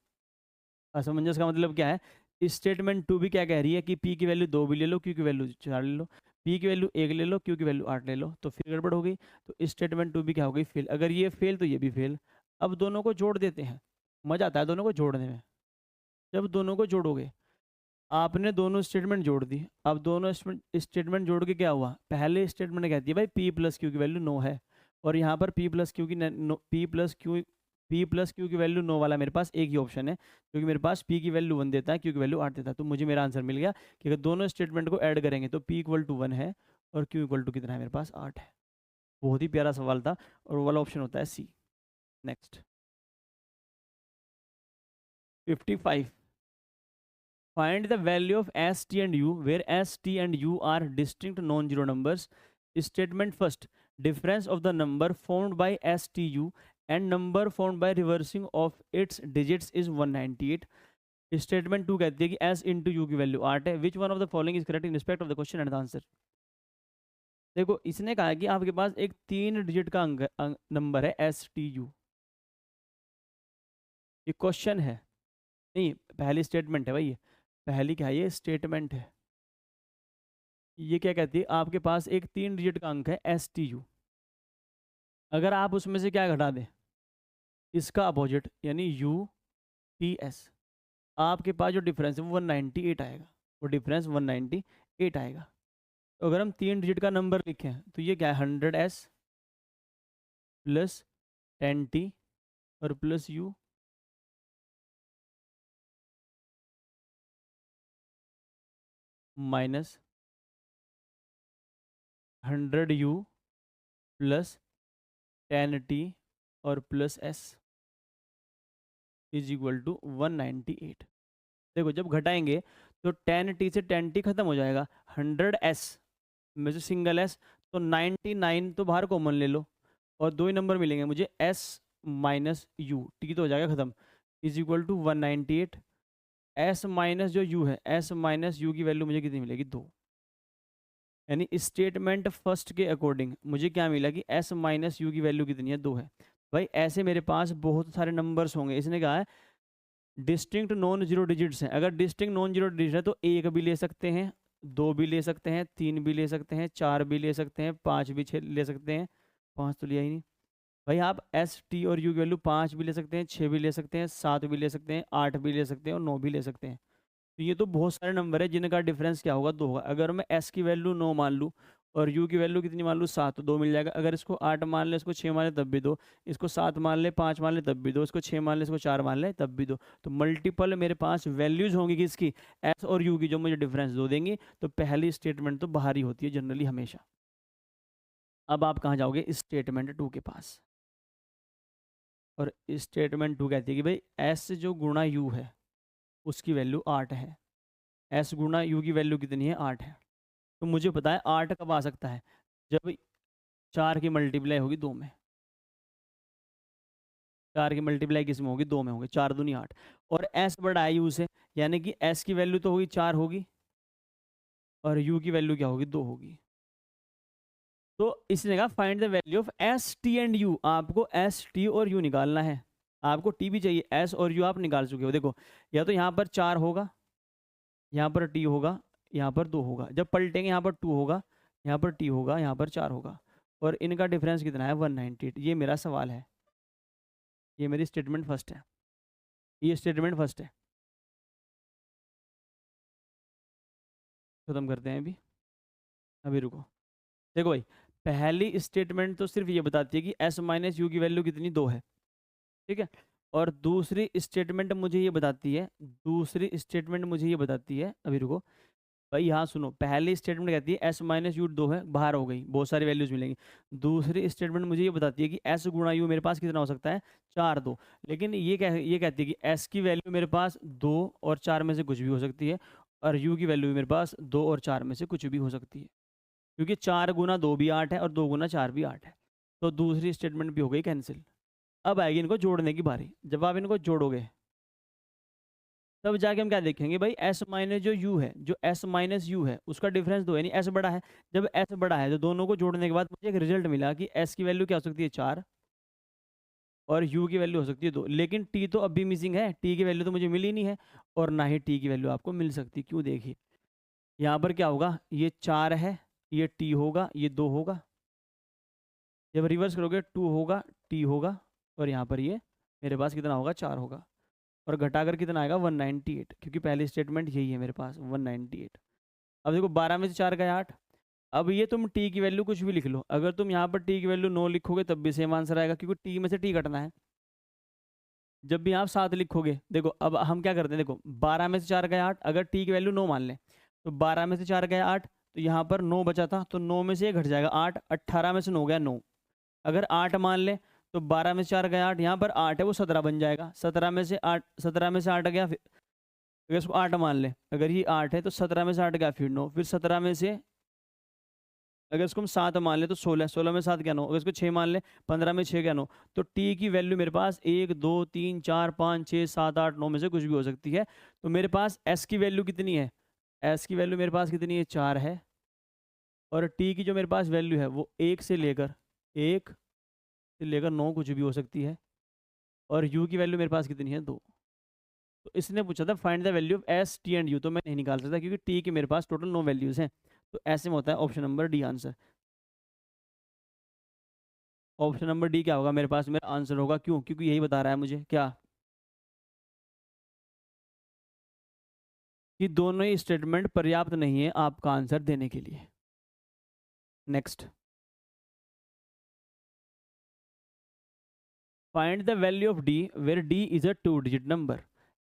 असमंजस का मतलब क्या है, स्टेटमेंट 2 भी क्या कह रही है कि P की वैल्यू 2 भी ले लो, Q की वैल्यू 4 ले लो, P की वैल्यू 1 ले लो, Q की वैल्यू 8 ले लो, तो फिर गड़बड़ हो गई। तो स्टेटमेंट 2 भी क्या हो गई, फेल। अगर ये फेल तो ये भी फेल। अब दोनों को जोड़ देते हैं। मज़ा आता है दोनों को जोड़ने में। जब दोनों को जोड़ोगे, आपने दोनों स्टेटमेंट जोड़ दी, अब दोनों स्टेटमेंट जोड़ के क्या हुआ, पहले स्टेटमेंट कहती है भाई पी प्लस क्यू की वैल्यू 9 है, और यहाँ पर पी प्लस क्यू की पी प्लस क्यू की वैल्यू 9 वाला मेरे पास एक ही ऑप्शन है, क्योंकि मेरे पास पी की वैल्यू 1 देता है, क्यू की वैल्यू 8 देता है। तो मुझे मेरा आंसर मिल गया कि अगर दोनों स्टेटमेंट को ऐड करेंगे तो पी इक्वल टू 1 है और क्यू इक्वल टू कितना है मेरे पास 8 है। बहुत ही प्यारा सवाल था, और वो वाला ऑप्शन होता है C. Next 55, find the value of s, t and u where s, t and u are distinct non-zero numbers. Statement first, difference of the number formed by s, t, u and number formed by reversing of its digits is 198. Statement 2 कहती है कि s into u की value 8 है। Which one of the following is correct in respect of the question and the answer? देखो इसने कहा है कि आपके पास एक 3 डिजिट का नंबर है एस टी यू। ये क्वेश्चन है, नहीं पहली स्टेटमेंट है भाई, ये पहली क्या है, ये स्टेटमेंट है। ये क्या कहती है, आपके पास एक 3 डिजिट का अंक है एस टी यू, अगर आप उसमें से क्या घटा दें, इसका अपोजिट यानी यू टी एस, आपके पास जो डिफरेंस है वो 198 आएगा, वो डिफरेंस 198 आएगा। तो अगर हम 3 डिजिट का नंबर लिखें तो ये क्या है 100s प्लस 10t और plus you minus 100u plus 10t और plus s is equal to 198। देखो जब घटाएंगे तो 10t से 10t खत्म हो जाएगा, 100s में से सिंगल s, तो 99 तो बाहर कॉमन ले लो और दो ही नंबर मिलेंगे मुझे, s माइनस यू, टी तो हो जाएगा खत्म, is equal to 198। s minus जो u है, s माइनस यू की वैल्यू मुझे कितनी मिलेगी 2, यानी स्टेटमेंट फर्स्ट के अकॉर्डिंग मुझे क्या मिला कि s माइनस यू की वैल्यू कितनी है 2 है। भाई ऐसे मेरे पास बहुत सारे नंबर्स होंगे, इसने कहा है डिस्टिंक्ट नॉन जीरो डिजिट्स हैं, अगर डिस्टिंक्ट नॉन जीरो डिजिट है तो 1 भी ले सकते हैं, 2 भी ले सकते हैं, 3 भी ले सकते हैं, 4 भी ले सकते हैं, 5 भी ले सकते हैं, 5 तो लिया ही नहीं भाई। आप एस टी और यू की वैल्यू 5 भी ले सकते हैं, 6 भी ले सकते हैं, 7 भी ले सकते हैं, 8 भी ले सकते हैं और 9 भी ले सकते हैं। तो ये तो बहुत सारे नंबर है जिनका डिफरेंस क्या होगा 2 होगा। अगर मैं एस की वैल्यू 9 मान लूँ और यू की वैल्यू कितनी मान लूँ 7, तो 2 मिल जाएगा। अगर इसको 8 मान ले, इसको 6 मान ले तब भी 2, इसको 7 मान ले, 5 मान ले तब भी 2, इसको 6 मान ले, इसको 4 मान ले तब भी 2। तो मल्टीपल मेरे पास वैल्यूज होंगी किसकी, एस और यू की, जो मुझे डिफरेंस 2 देंगी। तो पहली स्टेटमेंट तो बाहर ही होती है जनरली हमेशा। अब आप कहाँ जाओगे, स्टेटमेंट 2 के पास, और स्टेटमेंट 2 कहती है कि भाई एस जो गुणा यू है उसकी वैल्यू 8 है, एस गुणा यू की वैल्यू कितनी है 8 है। तो मुझे पता है 8 कब आ सकता है, जब 4 की मल्टीप्लाई होगी 2 में, 4 की मल्टीप्लाई किस में होगी 2 में होगी, 4 दूनी 8, और एस बड़ा है यू से, यानी कि एस की वैल्यू तो होगी 4 होगी और यू की वैल्यू क्या होगी 2 होगी। तो इसने कहा find the value of S T and you, आपको एस टी और यू निकालना है, आपको टी भी चाहिए, एस और यू आप निकाल चुके हो। देखो या तो यहाँ पर 4 होगा, यहाँ पर टी होगा, यहाँ पर 2 होगा, जब पलटेंगे यहाँ पर 2 होगा, यहाँ पर टी होगा, यहाँ पर 4 होगा, और इनका डिफरेंस कितना है 198। ये मेरा सवाल है, ये मेरी स्टेटमेंट फर्स्ट है, ये स्टेटमेंट फर्स्ट है। खत्म करते हैं अभी, अभी रुको। देखो भाई पहली स्टेटमेंट तो सिर्फ ये बताती है कि एस माइनस यू की वैल्यू कितनी 2 है, ठीक है। और दूसरी स्टेटमेंट मुझे ये बताती है, दूसरी स्टेटमेंट मुझे ये बताती है, अभी रुको भाई यहाँ सुनो, पहली स्टेटमेंट कहती है एस माइनस यू 2 है, बाहर हो गई, बहुत सारी वैल्यूज मिलेंगी। दूसरी स्टेटमेंट मुझे ये बताती है कि एस गुणा यू मेरे पास कितना हो सकता है 4 2, लेकिन ये कहती है कि एस की वैल्यू मेरे पास 2 और 4 में से कुछ भी हो सकती है, और यू की वैल्यू मेरे पास 2 और 4 में से कुछ भी हो सकती है, क्योंकि 4 गुना 2 भी 8 है और 2 गुना 4 भी 8 है। तो दूसरी स्टेटमेंट भी हो गई कैंसिल। अब आएगी इनको जोड़ने की बारी, जब आप इनको जोड़ोगे तब जाके हम क्या देखेंगे भाई, एस माइनस जो यू है, जो एस माइनस यू है उसका डिफरेंस 2 यानी एस बड़ा है। जब एस बड़ा है तो दोनों को जोड़ने के बाद मुझे एक रिजल्ट मिला कि एस की वैल्यू क्या हो सकती है 4 और यू की वैल्यू हो सकती है 2, लेकिन टी तो अब भी मिसिंग है, टी की वैल्यू तो मुझे मिली नहीं है, और ना ही टी की वैल्यू आपको मिल सकती। क्यों, देखिए यहाँ पर क्या होगा, ये 4 है, ये टी होगा, ये 2 होगा, जब रिवर्स करोगे 2 होगा, टी होगा, और यहाँ पर ये मेरे पास कितना होगा 4 होगा। और घटाकर कितना आएगा 198, क्योंकि पहली स्टेटमेंट यही है मेरे पास 198। अब देखो 12 में से 4 गए 8। अब ये तुम टी की वैल्यू कुछ भी लिख लो, अगर तुम यहाँ पर टी की वैल्यू 9 लिखोगे तब भी सेम आंसर आएगा, क्योंकि टी में से टी कटना है। जब भी आप 7 लिखोगे, देखो अब हम क्या करते हैं, देखो 12 में से 4 गए 8, अगर टी की वैल्यू 9 मान लें तो 12 में से 4 गए 8, तो यहाँ पर 9 बचा था, तो 9 में से ये घट जाएगा 8, 18 में से 9 गया 9। अगर 8 मान लें तो 12 में से 4 गया 8, यहाँ पर 8 है वो 17 बन जाएगा, 17 में से 8, 17 में से 8 गया, फिर अगर इसको 8 मान लें, अगर ये 8 है तो 17 में से 8 गया फिर 9, फिर 17 में से अगर इसको हम 7 मान ले तो 16, 16 में 7 क्या 9, अगर इसको 6 मान ले 15 में 6 क्या 9। तो टी की वैल्यू मेरे पास 1 2 3 4 5 6 7 8 9 में से कुछ भी हो सकती है। तो मेरे पास एस की वैल्यू कितनी है, एस की वैल्यू मेरे पास कितनी है 4 है, और टी की जो मेरे पास वैल्यू है वो 1 से लेकर 9 कुछ भी हो सकती है, और यू की वैल्यू मेरे पास कितनी है 2। तो इसने पूछा था find the value of S T and you, तो मैं नहीं निकाल सकता क्योंकि टी के मेरे पास टोटल 9 वैल्यूज़ हैं। तो ऐसे में होता है option number D answer. Option number D क्या होगा मेरे पास, मेरा आंसर होगा, क्यों, क्योंकि यही बता रहा है मुझे क्या, कि दोनों ही स्टेटमेंट पर्याप्त नहीं है आपका आंसर देने के लिए। Next, find the value of d where d is a 2 digit number.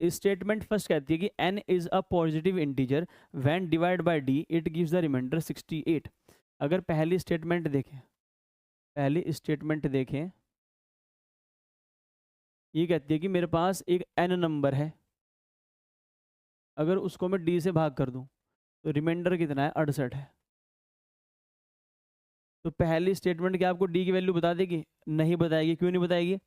Statement first कहती है कि n is a positive integer when divide by d it gives the remainder 68। अगर पहली स्टेटमेंट देखें, ये कहती है कि मेरे पास एक n नंबर है, अगर उसको मैं d से भाग कर दूं तो रिमाइंडर कितना है 68 है। तो पहली स्टेटमेंट क्या आपको डी की वैल्यू बता देगी, नहीं बताएगी। क्यों नहीं बताएगी,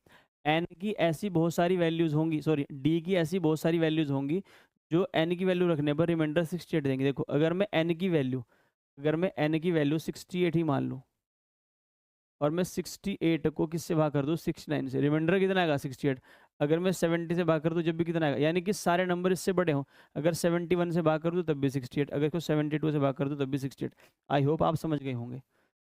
एन की ऐसी बहुत सारी वैल्यूज होंगी, सॉरी डी की ऐसी बहुत सारी वैल्यूज होंगी जो एन की वैल्यू रखने पर रिमाइंडर 68 देंगे। देखो अगर मैं एन की वैल्यू 68 ही मान लूँ और मैं 68 को किससे भाग कर दूँ 69 से, रिमाइंडर कितना आएगा 68। अगर मैं 70 से भाग कर दूँ जब भी कितना आएगा, यानी कि सारे नंबर इससे बड़े हों। अगर 71 से भाग कर दूँ तब भी 68, अगर इसको 72 से भाग कर दूँ तब भी 68। आई होप आप समझ गए होंगे।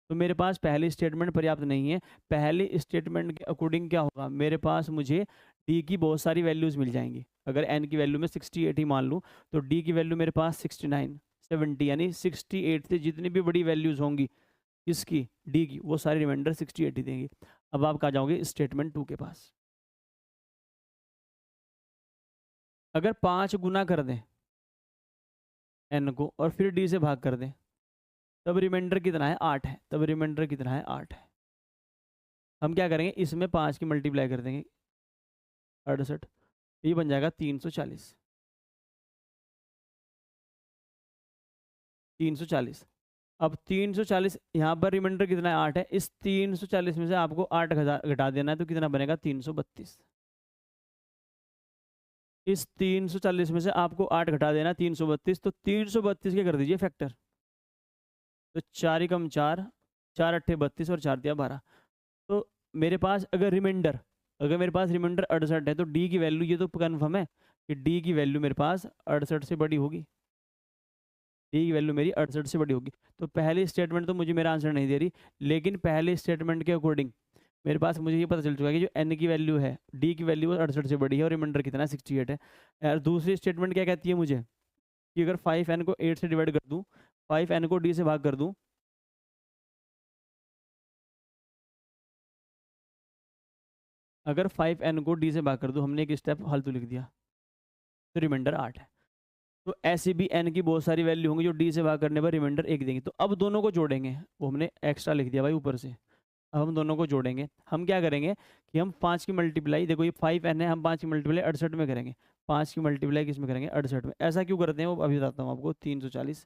तो मेरे पास पहली स्टेटमेंट पर्याप्त नहीं है। पहली स्टेटमेंट के अकॉर्डिंग क्या होगा, मेरे पास मुझे डी की बहुत सारी वैल्यूज़ मिल जाएंगी। अगर एन की वैल्यू में 68 ही मान लूँ तो डी की वैल्यू मेरे पास 69 70, यानी 68 से जितनी भी बड़ी वैल्यूज़ होंगी किसकी, डी की, वो सारी रिमाइंडर 68 ही देंगी। अब आप कहाँ जाओगे स्टेटमेंट 2 के पास। अगर 5 गुना कर दें एन को और फिर डी से भाग कर दें, तब रिमाइंडर कितना है 8 है, तब रिमाइंडर कितना है 8 है। हम क्या करेंगे, इसमें 5 की मल्टीप्लाई कर देंगे 68, ये बन जाएगा 340। 340, अब 340 यहाँ पर रिमाइंडर कितना है 8 है, इस 340 में से आपको 8 घटा देना है तो कितना बनेगा 332। इस 340 में से आपको 8 घटा देना 332, तो 332 के कर दीजिए फैक्टर, तो 4 कम 4, 4 अट्ठे 32 और 4 दिया 12। तो मेरे पास अगर मेरे पास रिमाइंडर 68 है तो डी की वैल्यू, ये तो कन्फर्म है कि डी की वैल्यू मेरे पास 68 से बड़ी होगी, डी की वैल्यू मेरी 68 से बड़ी होगी। तो पहली स्टेटमेंट तो मुझे मेरा आंसर नहीं दे रही, लेकिन पहली स्टेटमेंट के अकॉर्डिंग मेरे पास मुझे ये पता चल चुका है कि जो एन की वैल्यू है डी की वैल्यू 68 से बड़ी है और रिमाइंडर कितना 68 है। और दूसरी स्टेटमेंट क्या कहती है मुझे, कि अगर 5n को 8 से डिवाइड कर दूँ, 5n को d से भाग कर दूँ, अगर 5n को d से भाग कर दूँ, हमने एक स्टेप फालतू लिख दिया, तो रिमाइंडर 8 है। तो ऐसी भी n की बहुत सारी वैल्यू होंगी जो d से भाग करने पर रिमाइंडर 1 देंगे। तो अब दोनों को जोड़ेंगे, वो हमने एक्स्ट्रा लिख दिया भाई ऊपर से। अब हम दोनों को जोड़ेंगे, हम क्या करेंगे कि हम 5 की मल्टीप्लाई, देखो ये 5n है, हम 5 की मल्टीप्लाई 68 में करेंगे, 5 की मल्टीप्लाई किस में करेंगे 68 में। ऐसा क्यों करते हैं वो अभी बताता हूँ आपको। 340,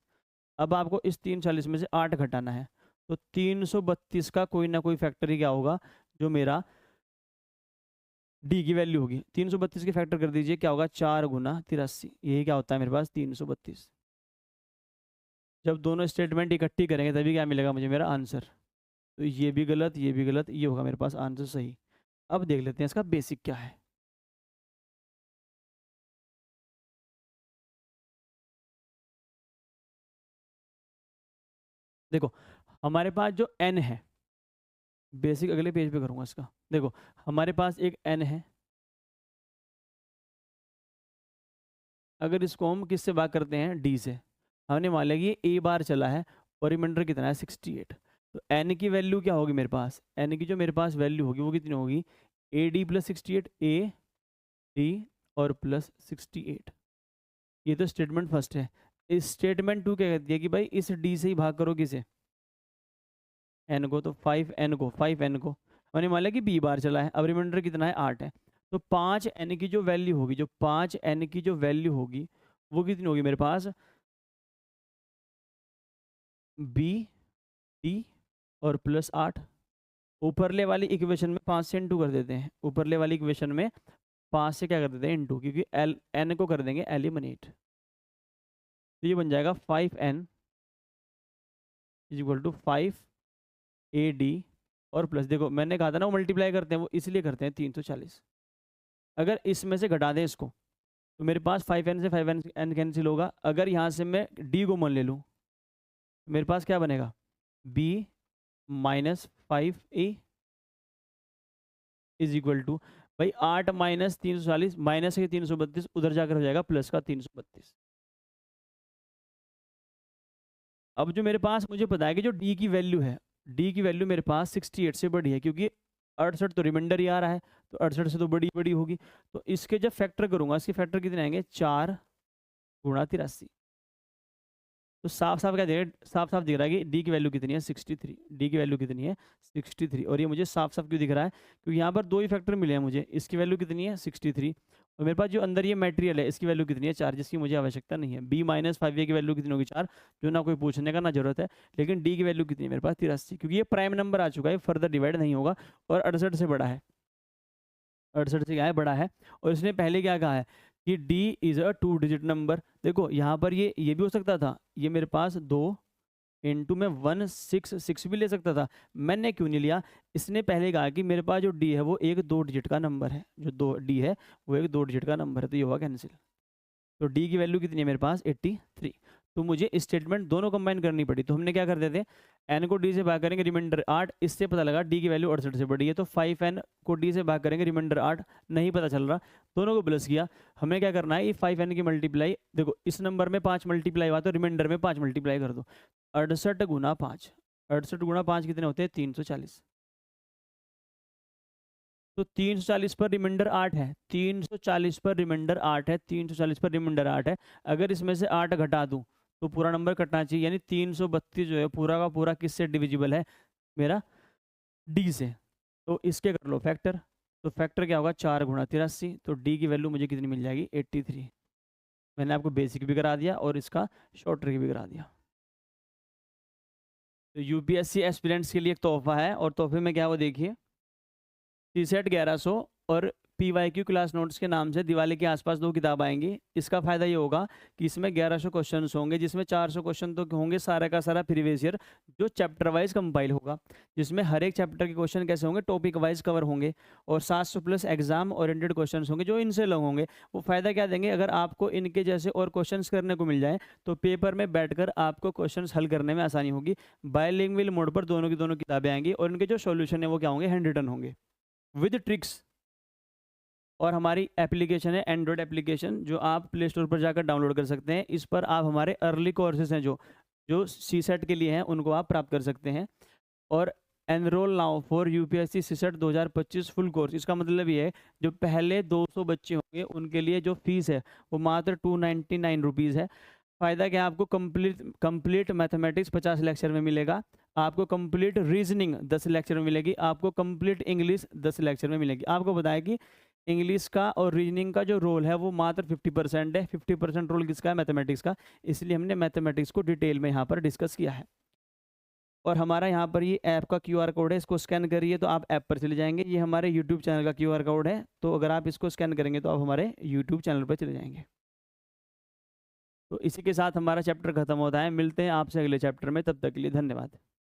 अब आपको इस 340 में से 8 घटाना है, तो 332 का कोई ना कोई फैक्टर ही क्या होगा जो मेरा डी की वैल्यू होगी। 332 के फैक्टर कर दीजिए, क्या होगा 4 गुना 83, यही क्या होता है मेरे पास 332। जब दोनों स्टेटमेंट इकट्ठी करेंगे तभी क्या मिलेगा मुझे मेरा आंसर। तो ये भी गलत, ये भी गलत, ये होगा मेरे पास आंसर सही। अब देख लेते हैं इसका बेसिक क्या है। देखो हमारे पास जो n है, बेसिक अगले पेज पे करूंगा इसका। देखो हमारे पास एक n है, अगर इसको हम किससे भाग करते हैं, डी से, हमने मान लिया कि ये ए बार चला है और रिमाइंडर कितना है 68, तो एन की वैल्यू क्या होगी मेरे पास, एन की जो मेरे पास वैल्यू होगी वो कितनी होगी, A D plus 68, A D और प्लस 68। ये तो स्टेटमेंट फर्स्ट है। इस स्टेटमेंट टू क्या कहती है कि भाई इस डी से ही भाग करो किसे, एन को, तो 5 को मैंने मान लिया कि बी बार चला है, अब रिमाइंडर कितना है 8 है, तो 5 एन की जो वैल्यू होगी, जो 5 एन की जो वैल्यू होगी वो कितनी होगी मेरे पास, बी डी और प्लस 8। ऊपरले वाली इक्वेशन में 5 से इंटू कर देते हैं, ऊपरले वाली इक्वेशन में 5 से क्या कर देते हैं इंटू, क्योंकि एल एन को कर देंगे एलिमिनेट, तो ये बन जाएगा 5n is equal to 5 AD और प्लस, देखो मैंने कहा था ना वो मल्टीप्लाई करते हैं, वो इसलिए करते हैं 340। अगर इसमें से घटा दें इसको तो मेरे पास 5n से 5n कैंसिल होगा। अगर यहाँ से मैं d को मान ले लूँ तो मेरे पास क्या बनेगा, b minus 5a is equal to, भाई 8 माइनस 340 माइनस के 332, उधर जाकर हो जाएगा प्लस का 332। अब जो मेरे पास मुझे पता है कि जो डी की वैल्यू है, डी की वैल्यू मेरे पास 68 से बड़ी है, क्योंकि 68 तो रिमाइंडर ही आ रहा है, तो 68 से तो बड़ी बड़ी होगी। तो इसके जब फैक्टर करूंगा, इसके फैक्टर कितने आएंगे, 4 गुणा 83। तो साफ साफ क्या दिख, साफ साफ दिख रहा है कि डी की वैल्यू कितनी है 63, डी की वैल्यू कितनी है 63। और ये मुझे साफ साफ क्यों दिख रहा है, क्योंकि यहाँ पर दो ही फैक्टर मिले हैं मुझे, इसकी वैल्यू कितनी है 63 और मेरे पास जो अंदर ये मटेरियल है इसकी वैल्यू कितनी है 4, जिसकी मुझे आवश्यकता नहीं है। बी माइनस 5a की वैल्यू कितनी होगी 4, जो ना कोई पूछने का ना जरूरत है। लेकिन डी की वैल्यू कितनी है मेरे पास 83, क्योंकि ये प्राइम नंबर आ चुका है, फर्दर डिवाइड नहीं होगा और 68 से बड़ा है, 68 से क्या है बड़ा है। और इसने पहले क्या कहा है कि d is a 2 digit number. देखो यहाँ पर ये भी हो सकता था, ये मेरे पास 2 इंटू में 166 भी ले सकता था, मैंने क्यों नहीं लिया, इसने पहले कहा कि मेरे पास जो d है वो एक 2 डिजिट का नंबर है, जो d है वो एक 2 डिजिट का नंबर है, तो ये हुआ कैंसिल। तो d की वैल्यू कितनी है मेरे पास 83। तो मुझे स्टेटमेंट दोनों कंबाइन करनी पड़ी, तो हमने क्या कर देते हैं, n को d से भाग करेंगे, रिमाइंडर 8, इससे पता लगा d की वैल्यू 68 से बड़ी है, तो 5n को d से भाग करेंगे, रिमाइंडर 8 नहीं पता चल रहा, दोनों को प्लस किया। हमें क्या करना है, ये 5n की मल्टीप्लाई, देखो इस नंबर में 5 मल्टीप्लाई हुआ तो रिमाइंडर में 5 मल्टीप्लाई कर दो, 68 गुना 5, 68 गुना 5 कितने होते हैं 340, तो 340 पर रिमाइंडर 8 है, 340 पर रिमाइंडर 8 है, 340 पर रिमाइंडर 8 है। अगर इसमें से 8 घटा दूं तो पूरा नंबर कटना चाहिए, यानी 332 जो है पूरा का पूरा किससे डिविजिबल है, मेरा डी से। तो इसके कर लो फैक्टर, तो फैक्टर क्या होगा 4 गुणा 83, तो डी की वैल्यू मुझे कितनी मिल जाएगी 83। मैंने आपको बेसिक भी करा दिया और इसका शॉर्ट ट्रिक भी करा दिया। तो यूपीएससी एस्पिरेंट्स के लिए एक तोहफा है, और तोहफे में क्या वो देखिए, CSET 1100 और PYQ क्लास नोट्स के नाम से दिवाली के आसपास 2 किताब आएंगी। इसका फ़ायदा ये होगा कि इसमें 1100 क्वेश्चन होंगे, जिसमें 400 क्वेश्चन तो होंगे सारा का सारा प्रीवियस ईयर, जो चैप्टर वाइज कंपाइल होगा, जिसमें हर एक चैप्टर के क्वेश्चन कैसे होंगे टॉपिक वाइज कवर होंगे, और 700 प्लस एग्जाम ओरिएंटेड क्वेश्चन होंगे जो इनसे लग होंगे। वो फ़ायदा क्या देंगे, अगर आपको इनके जैसे और क्वेश्चन करने को मिल जाए तो पेपर में बैठ आपको क्वेश्चन हल करने में आसानी होगी। बायलिंगुअल मोड पर दोनों की दोनों किताबें आएंगी, और इनके जो सोल्यूशन है वो क्या होंगे, हैंड रिटन होंगे विद ट्रिक्स। और हमारी एप्लीकेशन है एंड्रॉयड एप्लीकेशन, जो आप प्ले स्टोर पर जाकर डाउनलोड कर सकते हैं। इस पर आप हमारे अर्ली कोर्सेज हैं जो जो CSET के लिए हैं उनको आप प्राप्त कर सकते हैं। और enrol now for UPSC CSET 2025 full course, इसका मतलब ये है जो पहले 200 बच्चे होंगे उनके लिए जो फीस है वो मात्र 299 रुपीज़ है। फ़ायदा क्या है, आपको कंप्लीट मैथमेटिक्स 50 लेक्चर में मिलेगा, आपको कंप्लीट रीजनिंग 10 लेक्चर में मिलेगी, आपको कंप्लीट इंग्लिश 10 लेक्चर में मिलेगी। आपको बताया कि इंग्लिश का और रीजनिंग का जो रोल है वो मात्र 50% है, 50% रोल किसका है, मैथमेटिक्स का। इसलिए हमने मैथमेटिक्स को डिटेल में यहाँ पर डिस्कस किया है। और हमारा यहाँ पर ये ऐप का QR कोड है, इसको स्कैन करिए तो आप ऐप पर चले जाएंगे। ये हमारे YouTube चैनल का QR कोड है, तो अगर आप इसको स्कैन करेंगे तो आप हमारे YouTube चैनल पर चले जाएंगे। तो इसी के साथ हमारा चैप्टर खत्म होता है, मिलते हैं आपसे अगले चैप्टर में, तब तक के लिए धन्यवाद।